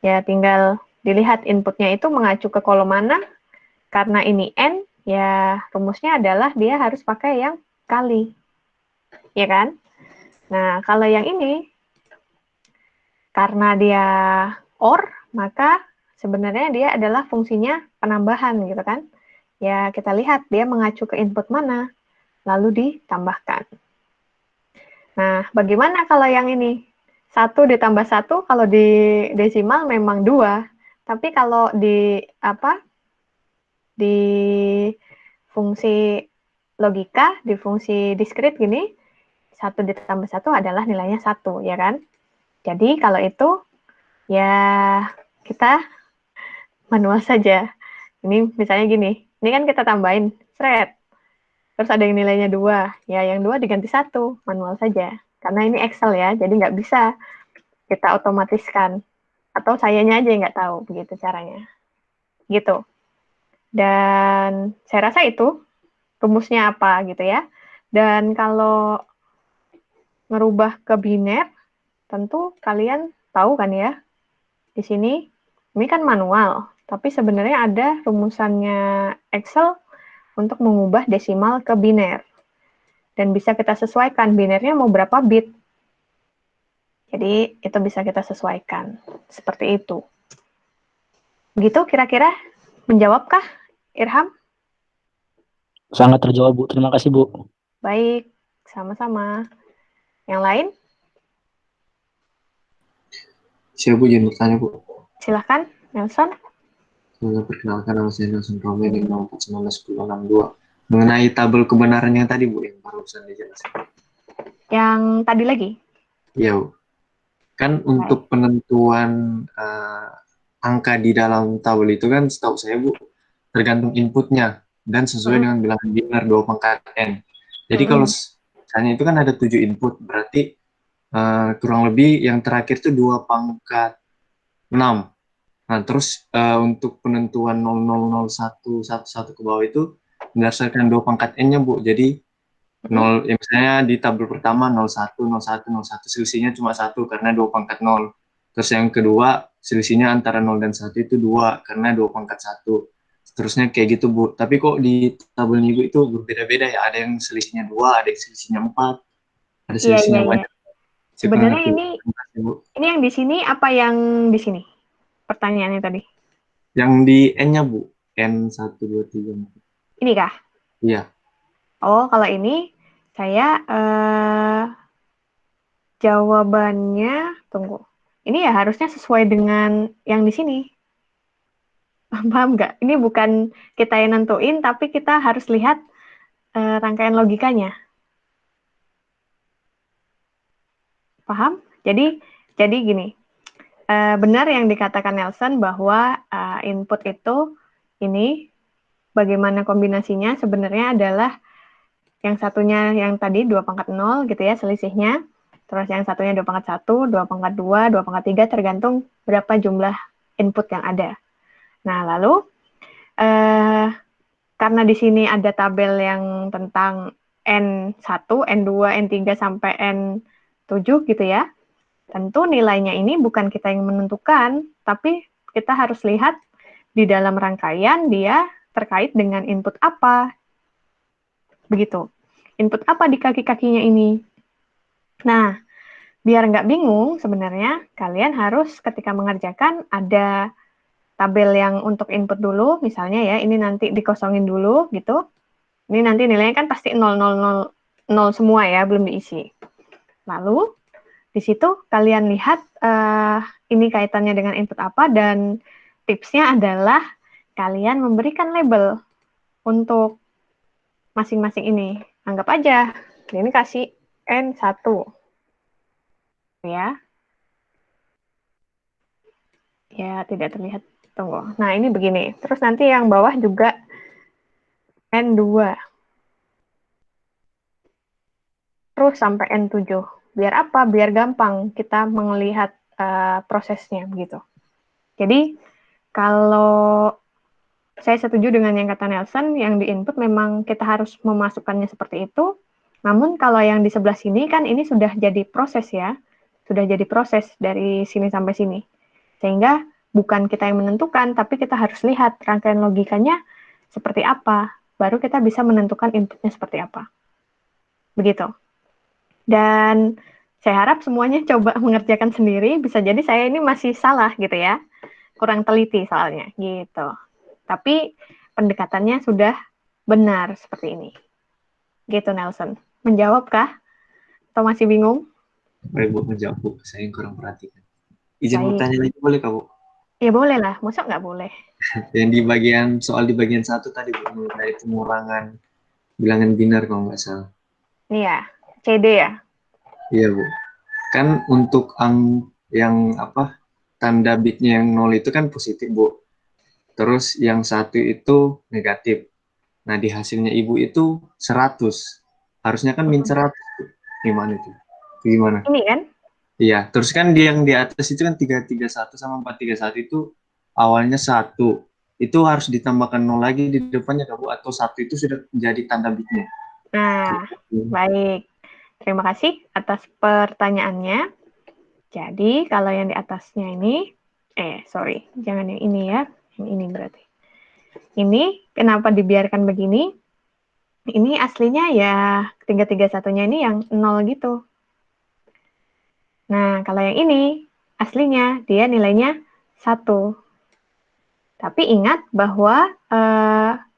[SPEAKER 1] ya tinggal dilihat inputnya itu mengacu ke kolom mana. Karena ini N, ya rumusnya adalah dia harus pakai yang kali. Ya kan? Nah, kalau yang ini, karena dia OR, maka sebenarnya dia adalah fungsinya penambahan gitu kan. Ya, kita lihat dia mengacu ke input mana, lalu ditambahkan. Nah, bagaimana kalau yang ini? 1 ditambah 1, kalau di desimal memang 2. Tapi kalau di fungsi logika, di fungsi diskrit gini, 1 ditambah 1 adalah nilainya 1, ya kan? Jadi kalau itu, ya kita manual saja. Ini misalnya gini, ini kan kita tambahin, seret. Terus ada yang nilainya 2, ya yang 2 diganti 1, manual saja. Karena ini Excel ya, jadi nggak bisa kita otomatiskan. Atau sayanya aja yang nggak tahu, begitu caranya. Gitu. Dan saya rasa itu rumusnya apa gitu ya. Dan kalau ngerubah ke biner, tentu kalian tahu kan ya, di sini ini kan manual, tapi sebenarnya ada rumusannya Excel untuk mengubah desimal ke biner. Dan bisa kita sesuaikan binernya mau berapa bit. Jadi itu bisa kita sesuaikan. Seperti itu. Begitu kira-kira menjawabkah, Irham?
[SPEAKER 3] Sangat terjawab, Bu. Terima kasih, Bu.
[SPEAKER 1] Baik, sama-sama. Yang lain?
[SPEAKER 2] Siapa Bu, izin bertanya, Bu.
[SPEAKER 1] Silahkan, Nelson.
[SPEAKER 2] Saya perkenalkan, nama saya Nelson Romi, di nomor 4191062. mengenai tabel kebenaran yang tadi Bu, yang barusan dijelaskan.
[SPEAKER 1] Yang tadi lagi.
[SPEAKER 2] Iya Bu. Kan untuk penentuan angka di dalam tabel itu kan setahu saya Bu, tergantung inputnya dan sesuai dengan bilangan biner 2 pangkat N. Jadi kalau misalnya itu kan ada 7 input, berarti kurang lebih yang terakhir itu 2 pangkat 6. Nah, terus untuk penentuan 000111 ke bawah itu berdasarkan 2 pangkat N-nya, Bu. Jadi 0, ya misalnya di tabel pertama 01, 01, 01, selisihnya cuma 1 karena 2 pangkat 0. Terus yang kedua, selisihnya antara 0 dan 1 itu 2 karena 2 pangkat 1. Seterusnya kayak gitu, Bu. Tapi kok di tabelnya Ibu itu berbeda-beda ya. Ada yang selisihnya 2, ada yang selisihnya 4, ada
[SPEAKER 1] Iya,
[SPEAKER 2] selisihnya
[SPEAKER 1] iya.
[SPEAKER 2] banyak. Saya kurang
[SPEAKER 1] Sebenarnya
[SPEAKER 2] ngerti, Bu.
[SPEAKER 1] ini
[SPEAKER 2] Terima kasih, Bu.
[SPEAKER 1] yang di sini apa yang di sini? Pertanyaannya tadi.
[SPEAKER 2] Yang di N-nya, Bu. N1, 2, 3, 4.
[SPEAKER 1] Ini kah?
[SPEAKER 2] Iya.
[SPEAKER 1] Oh, kalau ini saya jawabannya, tunggu. Ini ya harusnya sesuai dengan yang di sini. Paham nggak? Ini bukan kita yang nentuin, tapi kita harus lihat rangkaian logikanya. Paham? Jadi gini, benar yang dikatakan Nelson bahwa input itu ini bagaimana kombinasinya sebenarnya adalah yang satunya yang tadi 2 pangkat 0 gitu ya selisihnya. Terus yang satunya 2 pangkat 1, 2 pangkat 2, 2 pangkat 3 tergantung berapa jumlah input yang ada. Nah, lalu karena di sini ada tabel yang tentang N1, N2, N3 sampai N7 gitu ya. Tentu nilainya ini bukan kita yang menentukan, tapi kita harus lihat di dalam rangkaian dia terkait dengan input apa. Begitu. Input apa di kaki-kakinya ini. Nah, biar nggak bingung, sebenarnya kalian harus ketika mengerjakan ada tabel yang untuk input dulu, misalnya ya, ini nanti dikosongin dulu gitu. Ini nanti nilainya kan pasti 0, 0, 0, 0 semua ya, belum diisi. Lalu, di situ kalian lihat ini kaitannya dengan input apa, dan tipsnya adalah kalian memberikan label untuk masing-masing ini. Anggap aja, ini kasih N1. Ya. Ya, tidak terlihat. Tunggu. Nah, ini begini. Terus nanti yang bawah juga N2. Terus sampai N7. Biar apa? Biar gampang kita melihat prosesnya begitu. Jadi, kalau saya setuju dengan yang kata Nelson, yang di input memang kita harus memasukkannya seperti itu. Namun kalau yang di sebelah sini kan ini sudah jadi proses ya. Sudah jadi proses dari sini sampai sini. Sehingga bukan kita yang menentukan, tapi kita harus lihat rangkaian logikanya seperti apa. Baru kita bisa menentukan inputnya seperti apa. Begitu. Dan saya harap semuanya coba mengerjakan sendiri. Bisa jadi saya ini masih salah gitu ya. Kurang teliti soalnya gitu. Tapi pendekatannya sudah benar seperti ini. Gitu Nelson. Menjawabkah? Atau masih bingung?
[SPEAKER 2] Baik Bu, menjawab Bu. Saya yang kurang perhatikan. Izin
[SPEAKER 1] Baik.
[SPEAKER 2] bertanya lagi boleh Kak Bu?
[SPEAKER 1] Ya boleh lah. Masa nggak boleh?
[SPEAKER 2] Yang di bagian, soal di bagian 1 tadi Bu, mengenai pengurangan bilangan biner kalau nggak salah.
[SPEAKER 1] Iya. CD ya?
[SPEAKER 2] Iya Bu. Kan untuk yang apa, tanda bitnya yang 0 itu kan positif Bu. Terus yang 1 itu negatif. Nah di hasilnya Ibu itu 100. Harusnya kan min 100. Gimana itu? Gimana?
[SPEAKER 1] Ini kan?
[SPEAKER 2] Iya, terus kan yang di atas itu kan 331 sama 431 itu awalnya 1. Itu harus ditambahkan 0 lagi di depannya Kak Bu, atau 1 itu sudah menjadi tanda bitnya.
[SPEAKER 1] Nah, baik. Terima kasih atas pertanyaannya. Jadi, kalau yang di atasnya ini, sorry, jangan yang ini ya. Yang ini berarti. Ini, kenapa dibiarkan begini? Ini aslinya ya 331-nya ini yang 0 gitu. Nah, kalau yang ini, aslinya dia nilainya 1. Tapi ingat bahwa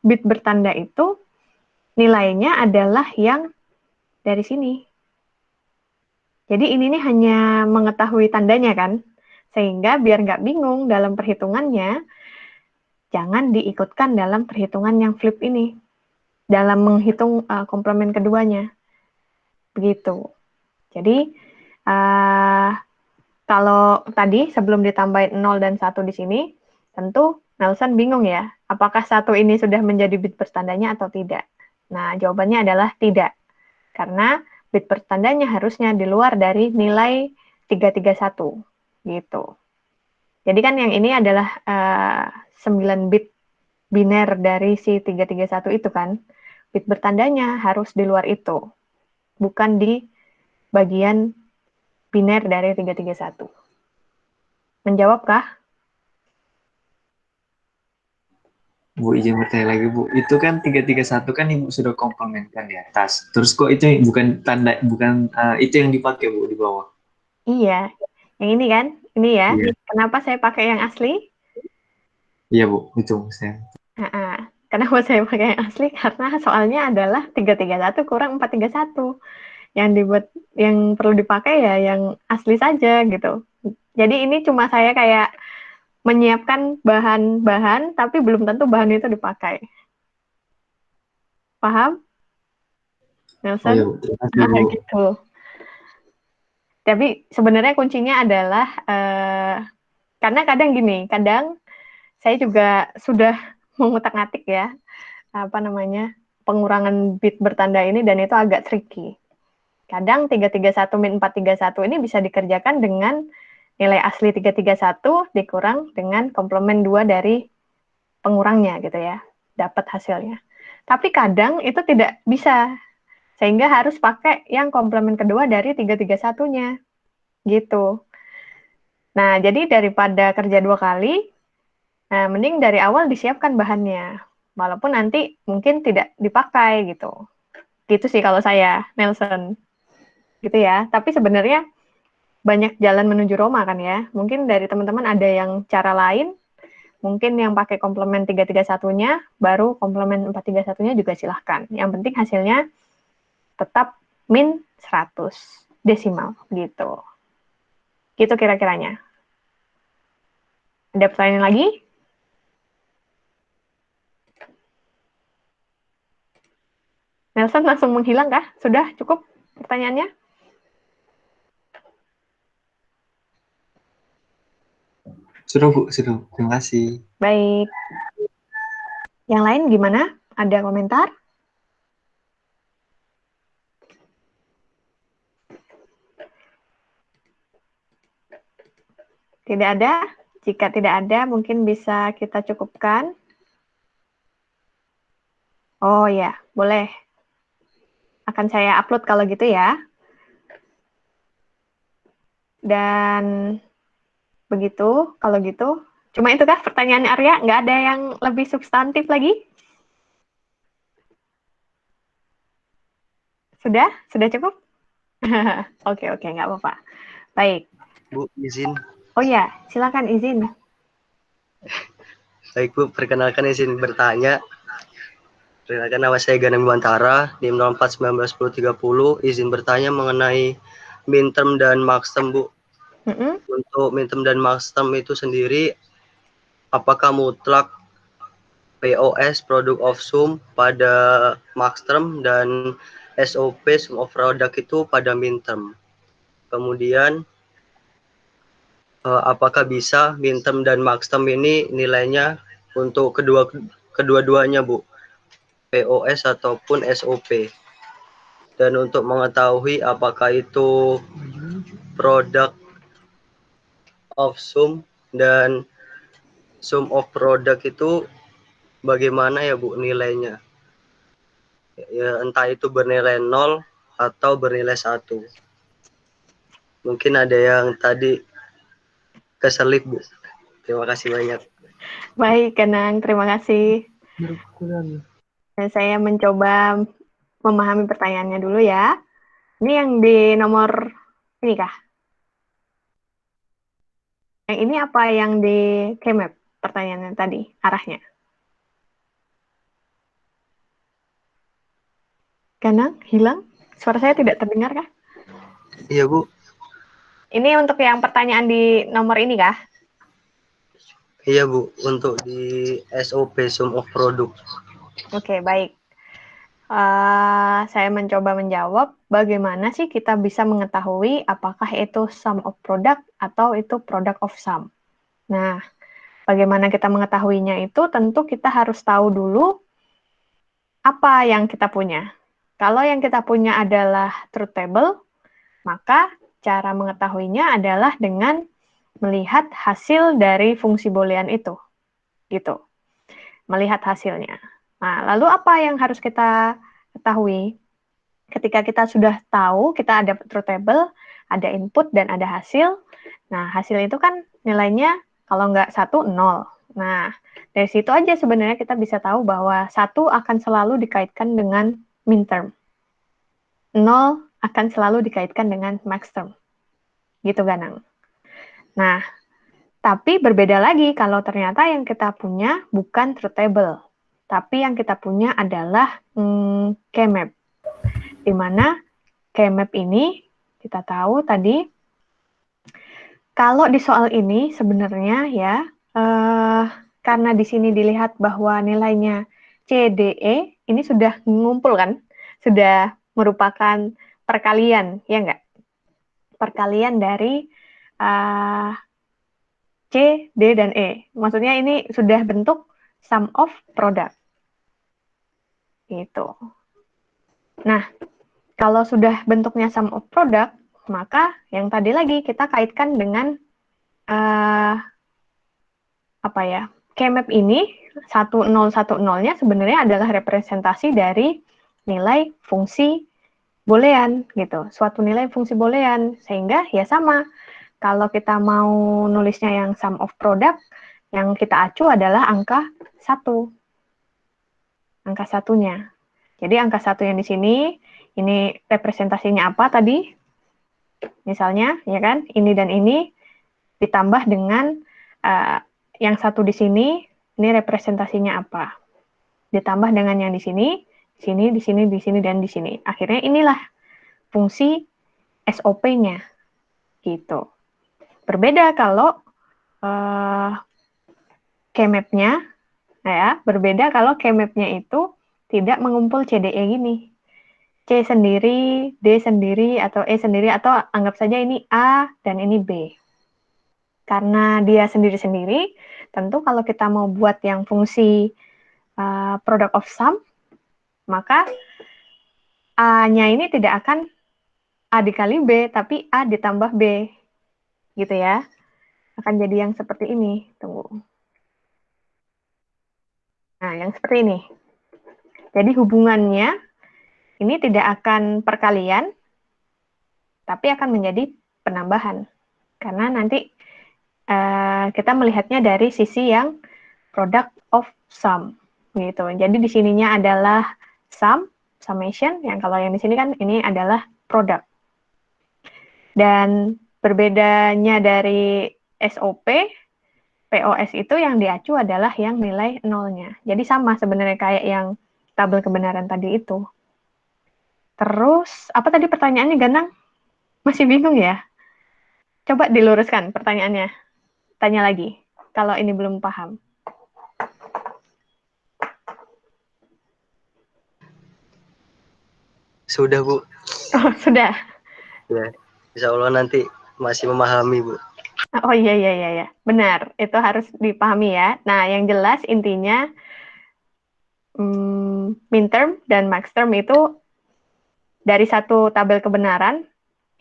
[SPEAKER 1] bit bertanda itu nilainya adalah yang dari sini. Jadi ini nih hanya mengetahui tandanya kan, sehingga biar nggak bingung dalam perhitungannya, jangan diikutkan dalam perhitungan yang flip ini. dalam menghitung komplement keduanya. Begitu. Jadi, kalau tadi sebelum ditambahin 0 dan 1 di sini, tentu Nelson bingung ya, apakah 1 ini sudah menjadi bit bertandanya atau tidak. Nah, jawabannya adalah tidak. Karena bit bertandanya harusnya di luar dari nilai 331. Gitu. Jadi kan yang ini adalah 9 bit biner dari si 331 itu kan. Bit bertandanya harus di luar itu. Bukan di bagian biner dari 331. Menjawabkah?
[SPEAKER 2] Bu, izin bertanya lagi, Bu. Itu kan 331 kan Ibu sudah komplementkan di atas. Terus kok itu bukan tanda, bukan itu yang dipakai, Bu, di bawah?
[SPEAKER 1] Iya. Yang ini kan? Ini ya.
[SPEAKER 2] Iya.
[SPEAKER 1] Kenapa saya pakai yang asli?
[SPEAKER 2] Iya, Bu. Itu saya.
[SPEAKER 1] Kenapa saya pakai yang asli? Karena soalnya adalah 331 kurang 431. Yang dibuat, yang perlu dipakai ya yang asli saja gitu. Jadi ini cuma saya kayak menyiapkan bahan-bahan, tapi belum tentu bahan itu dipakai. Paham?
[SPEAKER 2] Oh iya,
[SPEAKER 1] Nelson?
[SPEAKER 2] Bu. Terima kasih, Bu.
[SPEAKER 1] Gitu. Tapi sebenarnya kuncinya adalah, karena kadang gini, kadang saya juga sudah mengutak-atik ya, pengurangan bit bertanda ini, dan itu agak tricky. Kadang 331 min 431 ini bisa dikerjakan dengan nilai asli 331 dikurang dengan komplement 2 dari pengurangnya gitu ya, dapat hasilnya. Tapi kadang itu tidak bisa, sehingga harus pakai yang komplement kedua dari 331-nya, gitu. Nah, jadi daripada kerja 2 kali, mending dari awal disiapkan bahannya, walaupun nanti mungkin tidak dipakai gitu. Gitu sih kalau saya, Nelson. Gitu ya. Tapi sebenarnya banyak jalan menuju Roma kan ya. Mungkin dari teman-teman ada yang cara lain, mungkin yang pakai komplement 331-nya, baru komplement 431-nya juga silahkan. Yang penting hasilnya tetap min 100 desimal gitu. Gitu kira-kiranya. Ada pertanyaan lagi? Nelson langsung menghilang kah? Sudah cukup pertanyaannya?
[SPEAKER 2] Sudah, Bu. Sudah. Terima kasih.
[SPEAKER 1] Baik. Yang lain gimana? Ada komentar? Tidak ada? Jika tidak ada, mungkin bisa kita cukupkan. Oh ya, boleh. Akan saya upload kalau gitu ya. Dan begitu, kalau gitu. Cuma itu kah pertanyaan Arya? Nggak ada yang lebih substantif lagi? Sudah? Sudah cukup? Oke, nggak apa-apa. Baik.
[SPEAKER 4] Bu, izin.
[SPEAKER 1] Oh ya, silakan izin.
[SPEAKER 4] Baik, Bu. Perkenalkan izin bertanya. Perkenalkan, nama saya Ganang Bantara, NIM 04191030. Izin bertanya mengenai midterm dan maxterm, Bu. Untuk midterm dan maxterm itu sendiri, apakah mutlak POS, Product of Sum, pada maxterm dan SOP, Sum of Product itu pada midterm? Kemudian, apakah bisa midterm dan maxterm ini nilainya untuk kedua-duanya, Bu? POS ataupun SOP. Dan untuk mengetahui apakah itu product of sum dan sum of product itu bagaimana ya, Bu, nilainya? Ya, entah itu bernilai 0 atau bernilai 1. Mungkin ada yang tadi keselip, Bu. Terima kasih banyak.
[SPEAKER 1] Baik, Kenang. Terima kasih. Dan saya mencoba memahami pertanyaannya dulu ya. Ini yang di nomor ini kah? Yang ini apa yang di Kmap pertanyaannya tadi, arahnya? Ganang, hilang? Suara saya tidak terdengar kah?
[SPEAKER 4] Iya, Bu.
[SPEAKER 1] Ini untuk yang pertanyaan di nomor ini kah?
[SPEAKER 4] Iya, Bu. Untuk di SOP, Sum of Product.
[SPEAKER 1] Oke, baik. saya mencoba menjawab bagaimana sih kita bisa mengetahui apakah itu sum of product atau itu product of sum. Nah, bagaimana kita mengetahuinya itu tentu kita harus tahu dulu apa yang kita punya. Kalau yang kita punya adalah truth table, maka cara mengetahuinya adalah dengan melihat hasil dari fungsi boolean itu. Gitu. Melihat hasilnya. Nah, lalu apa yang harus kita ketahui? Ketika kita sudah tahu, kita ada truth table, ada input dan ada hasil. Nah, hasil itu kan nilainya kalau nggak 1, 0. Nah, dari situ aja sebenarnya kita bisa tahu bahwa 1 akan selalu dikaitkan dengan min term. 0 akan selalu dikaitkan dengan max term. Gitu, Ganang. Nah, tapi berbeda lagi kalau ternyata yang kita punya bukan truth table, tapi yang kita punya adalah K-map. Di mana K-map ini kita tahu tadi, kalau di soal ini sebenarnya ya, karena di sini dilihat bahwa nilainya CDE ini sudah ngumpul kan, sudah merupakan perkalian, ya enggak? Perkalian dari C, D, dan E. Maksudnya ini sudah bentuk sum of product. Gitu. Nah, kalau sudah bentuknya sum of product, maka yang tadi lagi kita kaitkan dengan apa ya? K-map ini 1010-nya sebenarnya adalah representasi dari nilai fungsi boolean gitu. Suatu nilai fungsi boolean sehingga ya sama. Kalau kita mau nulisnya yang sum of product, yang kita acu adalah angka 1. Angka satunya. Jadi angka 1 yang di sini, ini representasinya apa tadi? Misalnya, ya kan, ini dan ini ditambah dengan yang 1 di sini, ini representasinya apa? Ditambah dengan yang di sini, di sini, di sini, di sini, dan di sini. Akhirnya inilah fungsi SOP-nya. Gitu. Berbeda kalau K-map-nya, ya, berbeda kalau K-map-nya itu tidak mengumpul CDE gini. C sendiri, D sendiri, atau E sendiri, atau anggap saja ini A dan ini B. Karena dia sendiri-sendiri, tentu kalau kita mau buat yang fungsi product of sum, maka A-nya ini tidak akan A dikali B, tapi A ditambah B. Gitu ya. Akan jadi yang seperti ini. Tunggu. Nah, yang seperti ini. Jadi hubungannya ini tidak akan perkalian, tapi akan menjadi penambahan. Karena nanti kita melihatnya dari sisi yang product of sum. Gitu. Jadi di sininya adalah sum, summation, yang kalau yang di sini kan ini adalah product. Dan berbedanya dari SOP, POS itu yang diacu adalah yang nilai nolnya. Jadi sama sebenarnya kayak yang tabel kebenaran tadi itu. Terus, apa tadi pertanyaannya, Ganang? Masih bingung ya? Coba diluruskan pertanyaannya. Tanya lagi, kalau ini belum paham.
[SPEAKER 4] Sudah, Bu.
[SPEAKER 1] Oh, sudah.
[SPEAKER 4] Ya, insya Allah nanti masih memahami, Bu.
[SPEAKER 1] Oh iya. Benar, itu harus dipahami ya. Nah, yang jelas intinya min term dan max term itu dari satu tabel kebenaran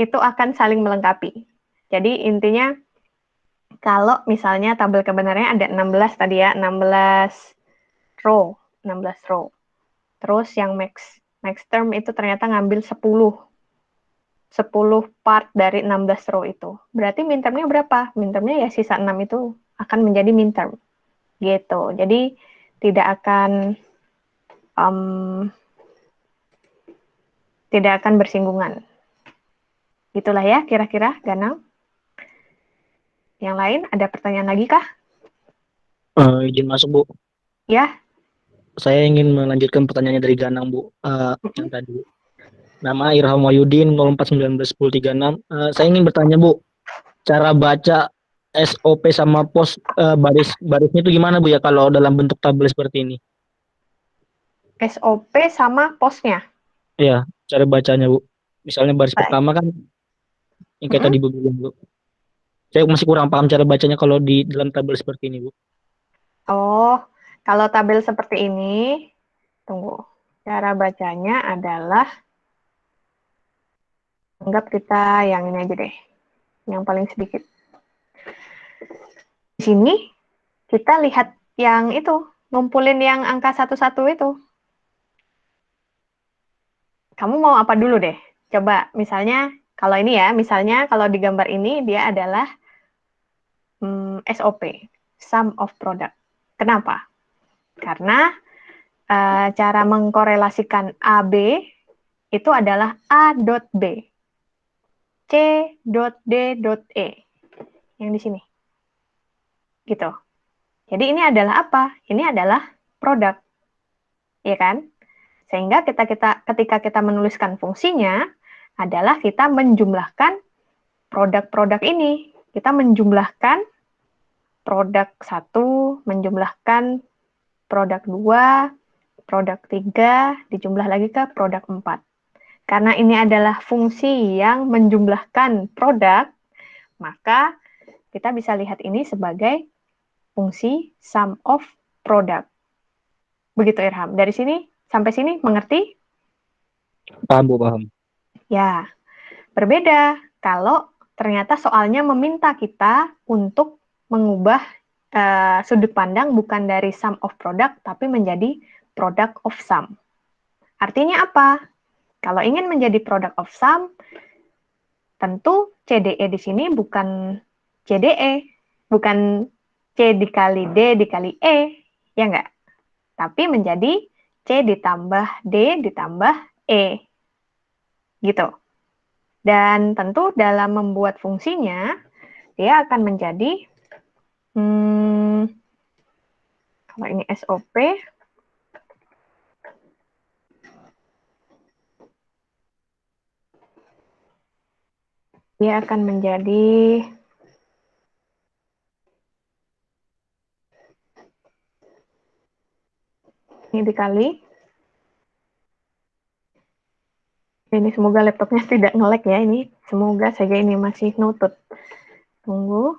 [SPEAKER 1] itu akan saling melengkapi. Jadi intinya kalau misalnya tabel kebenarannya ada 16 tadi ya, 16 row. Terus yang max term itu ternyata ngambil 10 part dari 16 row itu. Berarti min termnya berapa? Min termnya ya sisa 6 itu akan menjadi min term. Gitu. Jadi tidak akan bersinggungan. Itulah ya kira-kira, Ganang. Yang lain ada pertanyaan lagi kah?
[SPEAKER 3] Izin masuk, Bu.
[SPEAKER 1] Ya.
[SPEAKER 3] Saya ingin melanjutkan pertanyaannya dari Ganang, Bu. Yang tadi. Nama Irham Wahyudin 04191036. Saya ingin bertanya, Bu. Cara baca SOP sama pos barisnya itu gimana, Bu, ya kalau dalam bentuk tabel seperti ini?
[SPEAKER 1] SOP sama posnya.
[SPEAKER 3] Iya, cara bacanya, Bu. Misalnya baris
[SPEAKER 1] Baik.
[SPEAKER 3] pertama kan yang kayak tadi Bu bilang, Bu. Saya masih kurang paham cara bacanya kalau di dalam tabel seperti ini, Bu.
[SPEAKER 1] Oh, kalau tabel seperti ini, tunggu. Cara bacanya adalah, anggap kita yang ini aja deh, yang paling sedikit. Di sini kita lihat yang itu, ngumpulin yang angka satu-satu itu. Kamu mau apa dulu deh? Coba misalnya, kalau ini ya, misalnya kalau di gambar ini dia adalah SOP, sum of product. Kenapa? Karena cara mengkorelasikan AB itu adalah A.B, C.D.E, yang di sini. Gitu. Jadi ini adalah apa? Ini adalah produk. Ya kan? Sehingga ketika kita menuliskan fungsinya adalah kita menjumlahkan produk-produk ini. Kita menjumlahkan produk 1, menjumlahkan produk 2, produk 3, dijumlah lagi ke produk 4. Karena ini adalah fungsi yang menjumlahkan produk, maka kita bisa lihat ini sebagai fungsi sum of product. Begitu Irham. Dari sini sampai sini mengerti?
[SPEAKER 3] Paham, Bu, paham.
[SPEAKER 1] Ya, berbeda kalau ternyata soalnya meminta kita untuk mengubah sudut pandang bukan dari sum of product, tapi menjadi product of sum. Artinya apa? Kalau ingin menjadi product of sum, tentu CDE di sini bukan CDE, bukan C dikali D dikali E, ya enggak? Tapi menjadi C ditambah D ditambah E. Gitu. Dan tentu dalam membuat fungsinya, dia akan menjadi, kalau ini SOP, dia akan menjadi ini dikali. Ini semoga laptopnya tidak nge-lag ya ini. Semoga saja ini masih nutut. Tunggu.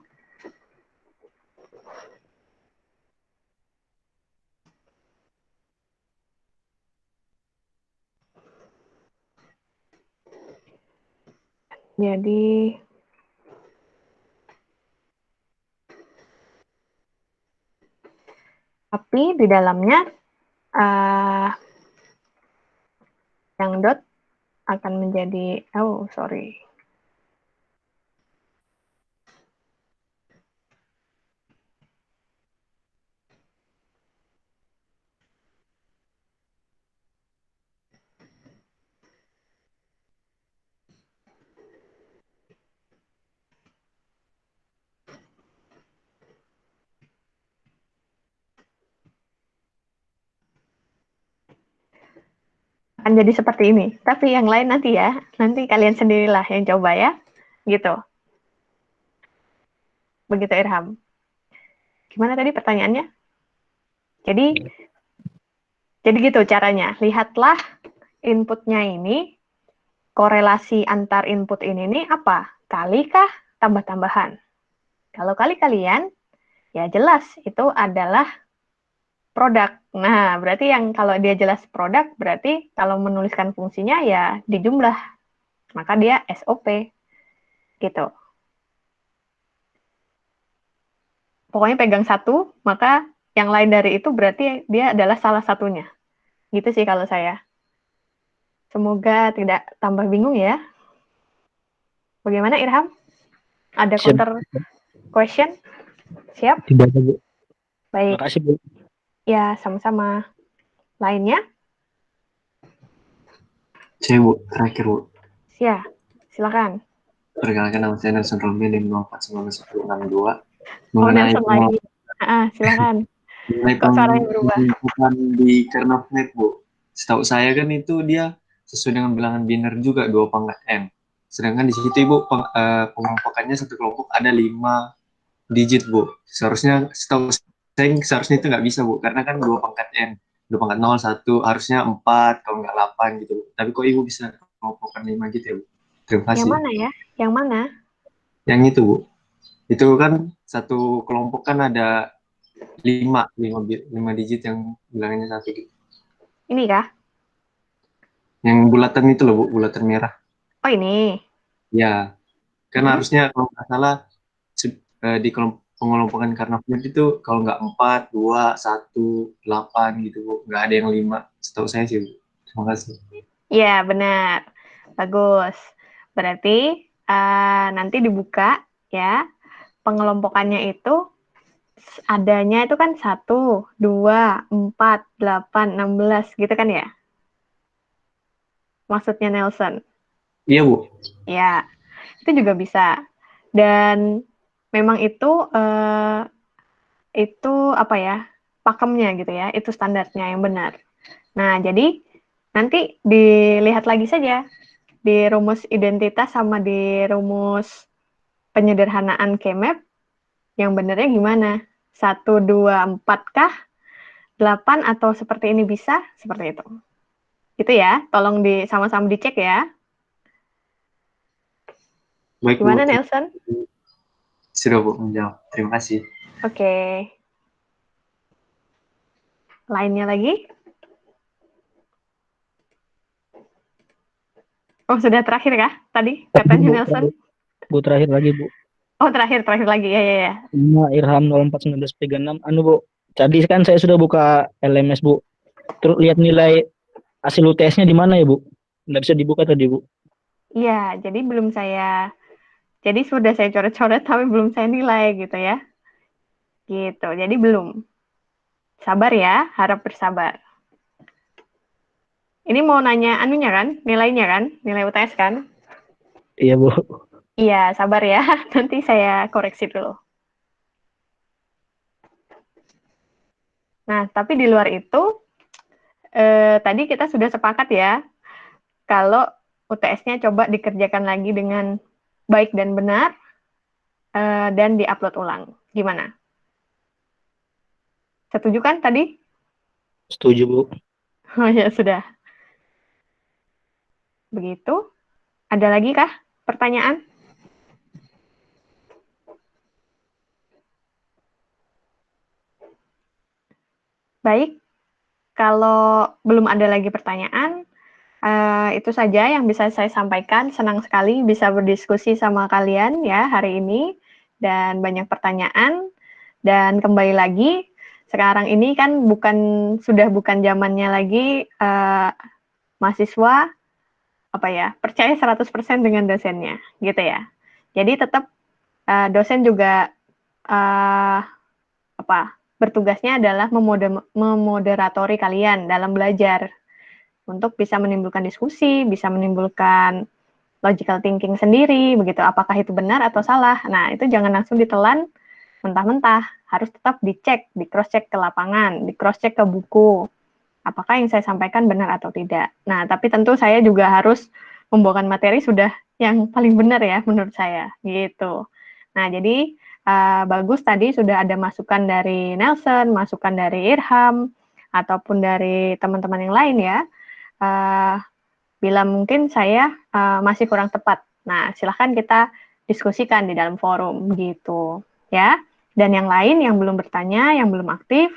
[SPEAKER 1] Jadi tapi di dalamnya yang dot akan menjadi, sorry. Akan jadi seperti ini. Tapi yang lain nanti ya, nanti kalian sendirilah yang coba ya. Gitu. Begitu Irham. Gimana tadi pertanyaannya? Jadi gitu caranya. Lihatlah inputnya ini, korelasi antar input ini nih apa? Kali kah tambah-tambahan? Kalau kali-kalian, ya jelas itu adalah produk. Nah, berarti yang kalau dia jelas produk, berarti kalau menuliskan fungsinya ya dijumlah. Maka dia SOP. Gitu. Pokoknya pegang satu, maka yang lain dari itu berarti dia adalah salah satunya. Gitu sih kalau saya. Semoga tidak tambah bingung ya. Bagaimana Irham? Ada counter question? Siap?
[SPEAKER 3] Tidak ada, Bu.
[SPEAKER 1] Baik.
[SPEAKER 3] Makasih, Bu.
[SPEAKER 1] Ya, sama-sama. Lainnya?
[SPEAKER 2] Saya, Bu, terakhir, Bu.
[SPEAKER 1] Ya, silakan.
[SPEAKER 2] Perkenalkan nama saya Nelson Romeo dari 041962.
[SPEAKER 1] Oh, Nelson lagi. Silakan. Kok suaranya berubah?
[SPEAKER 2] Bukan di kernel.net, Bu. Setahu saya kan itu dia sesuai dengan bilangan biner juga 2 pangkat N. Sedangkan di situ Ibu pengelompokannya satu kelompok ada 5 digit, Bu. Seharusnya setahu saya seharusnya itu nggak bisa, Bu, karena kan 2 pangkat N. 2 pangkat 0, 1, harusnya 4, kalau nggak 8 gitu. Tapi kok Ibu bisa kelompokkan 5 gitu ya, Bu? Terima
[SPEAKER 1] Yang
[SPEAKER 2] kasih.
[SPEAKER 1] mana ya? Yang mana?
[SPEAKER 2] Yang itu, Bu. Itu kan satu kelompok kan ada 5 digit yang bilangannya 1 gitu.
[SPEAKER 1] Ini kah?
[SPEAKER 2] Yang bulatan itu loh, Bu, bulatan merah.
[SPEAKER 1] Oh, ini.
[SPEAKER 2] Ya, kan harusnya kalau nggak salah di pengelompokan karena fluid itu kalau nggak 4, 2, 1, 8 gitu, Bu. Nggak ada yang 5. Setahu saya sih, Bu. Terima kasih.
[SPEAKER 1] Ya, benar. Bagus. Berarti nanti dibuka ya. Pengelompokannya itu adanya itu kan 1, 2, 4, 8, 16 gitu kan ya? Maksudnya Nelson.
[SPEAKER 2] Iya, Bu.
[SPEAKER 1] Ya, itu juga bisa. Dan memang itu apa ya? Pakemnya gitu ya. Itu standarnya yang benar. Nah, jadi nanti dilihat lagi saja di rumus identitas sama di rumus penyederhanaan K-map yang benernya gimana? 1, 2, 4 kah? 8 atau seperti ini bisa? Seperti itu. Itu ya, tolong sama-sama dicek ya.
[SPEAKER 2] Baik, Bu.
[SPEAKER 1] Gimana Nelson?
[SPEAKER 2] Sudah, Bu, menjawab. Terima kasih.
[SPEAKER 1] Oke. Lainnya lagi? Oh, sudah terakhir kah tadi katanya
[SPEAKER 3] Bu,
[SPEAKER 1] Nelson?
[SPEAKER 3] Bu, terakhir lagi, Bu.
[SPEAKER 1] Oh, terakhir lagi. Ya.
[SPEAKER 3] Nama Irham 041936. Anu, Bu. Tadi kan saya sudah buka LMS, Bu. Terus lihat nilai hasil UTS-nya di mana ya, Bu? Nggak bisa dibuka tadi, Bu.
[SPEAKER 1] Iya, jadi sudah saya coret-coret tapi belum saya nilai gitu ya. Gitu, jadi belum. Sabar ya, harap bersabar. Ini mau nanya anunya kan, nilainya kan, nilai UTS kan?
[SPEAKER 3] Iya, Bu.
[SPEAKER 1] Iya, sabar ya, nanti saya koreksi dulu. Nah, tapi di luar itu, tadi kita sudah sepakat ya, kalau UTS-nya coba dikerjakan lagi dengan baik dan benar, dan diupload ulang. Gimana? Setuju kan tadi?
[SPEAKER 3] Setuju, Bu.
[SPEAKER 1] Oh ya, sudah. Begitu. Ada lagi kah pertanyaan? Baik, kalau belum ada lagi pertanyaan, itu saja yang bisa saya sampaikan. Senang sekali bisa berdiskusi sama kalian ya hari ini dan banyak pertanyaan. Dan kembali lagi, sekarang ini kan sudah bukan zamannya lagi mahasiswa percaya 100% dengan dosennya gitu ya. Jadi tetap dosen juga bertugasnya adalah memoderatori kalian dalam belajar untuk bisa menimbulkan diskusi, bisa menimbulkan logical thinking sendiri, begitu. Apakah itu benar atau salah? Nah, itu jangan langsung ditelan mentah-mentah. Harus tetap dicek, di cross-check ke lapangan, di cross-check ke buku. Apakah yang saya sampaikan benar atau tidak? Nah, tapi tentu saya juga harus membawakan materi sudah yang paling benar ya, menurut saya. Gitu. Nah, jadi bagus tadi sudah ada masukan dari Nelson, masukan dari Irham, ataupun dari teman-teman yang lain ya. Bila mungkin saya masih kurang tepat. Nah, silahkan kita diskusikan di dalam forum gitu ya. Dan yang lain yang belum bertanya, yang belum aktif,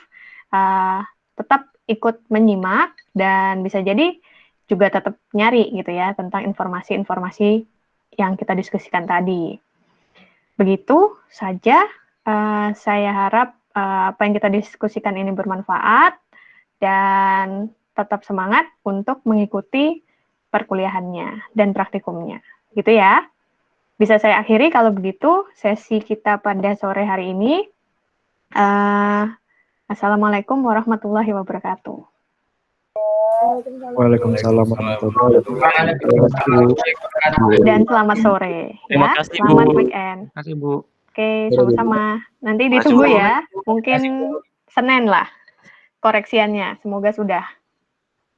[SPEAKER 1] tetap ikut menyimak dan bisa jadi juga tetap nyari gitu ya tentang informasi-informasi yang kita diskusikan tadi. Begitu saja, saya harap apa yang kita diskusikan ini bermanfaat dan tetap semangat untuk mengikuti perkuliahannya dan praktikumnya. Gitu ya. Bisa saya akhiri kalau begitu sesi kita pada sore hari ini. Assalamualaikum warahmatullahi wabarakatuh.
[SPEAKER 5] Waalaikumsalam warahmatullahi wabarakatuh.
[SPEAKER 1] Dan selamat sore.
[SPEAKER 3] Terima
[SPEAKER 1] Ya.
[SPEAKER 3] kasih,
[SPEAKER 1] Selamat
[SPEAKER 3] Bu.
[SPEAKER 1] weekend.
[SPEAKER 3] Terima kasih, Bu.
[SPEAKER 1] Oke, sama-sama. Nanti ditunggu ya. Mungkin Senin lah koreksiannya. Semoga sudah.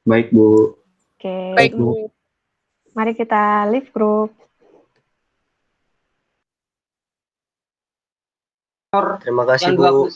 [SPEAKER 2] Baik, Bu.
[SPEAKER 1] Oke.
[SPEAKER 5] Baik, Bu.
[SPEAKER 1] Mari kita leave group.
[SPEAKER 4] Terima kasih, Bu.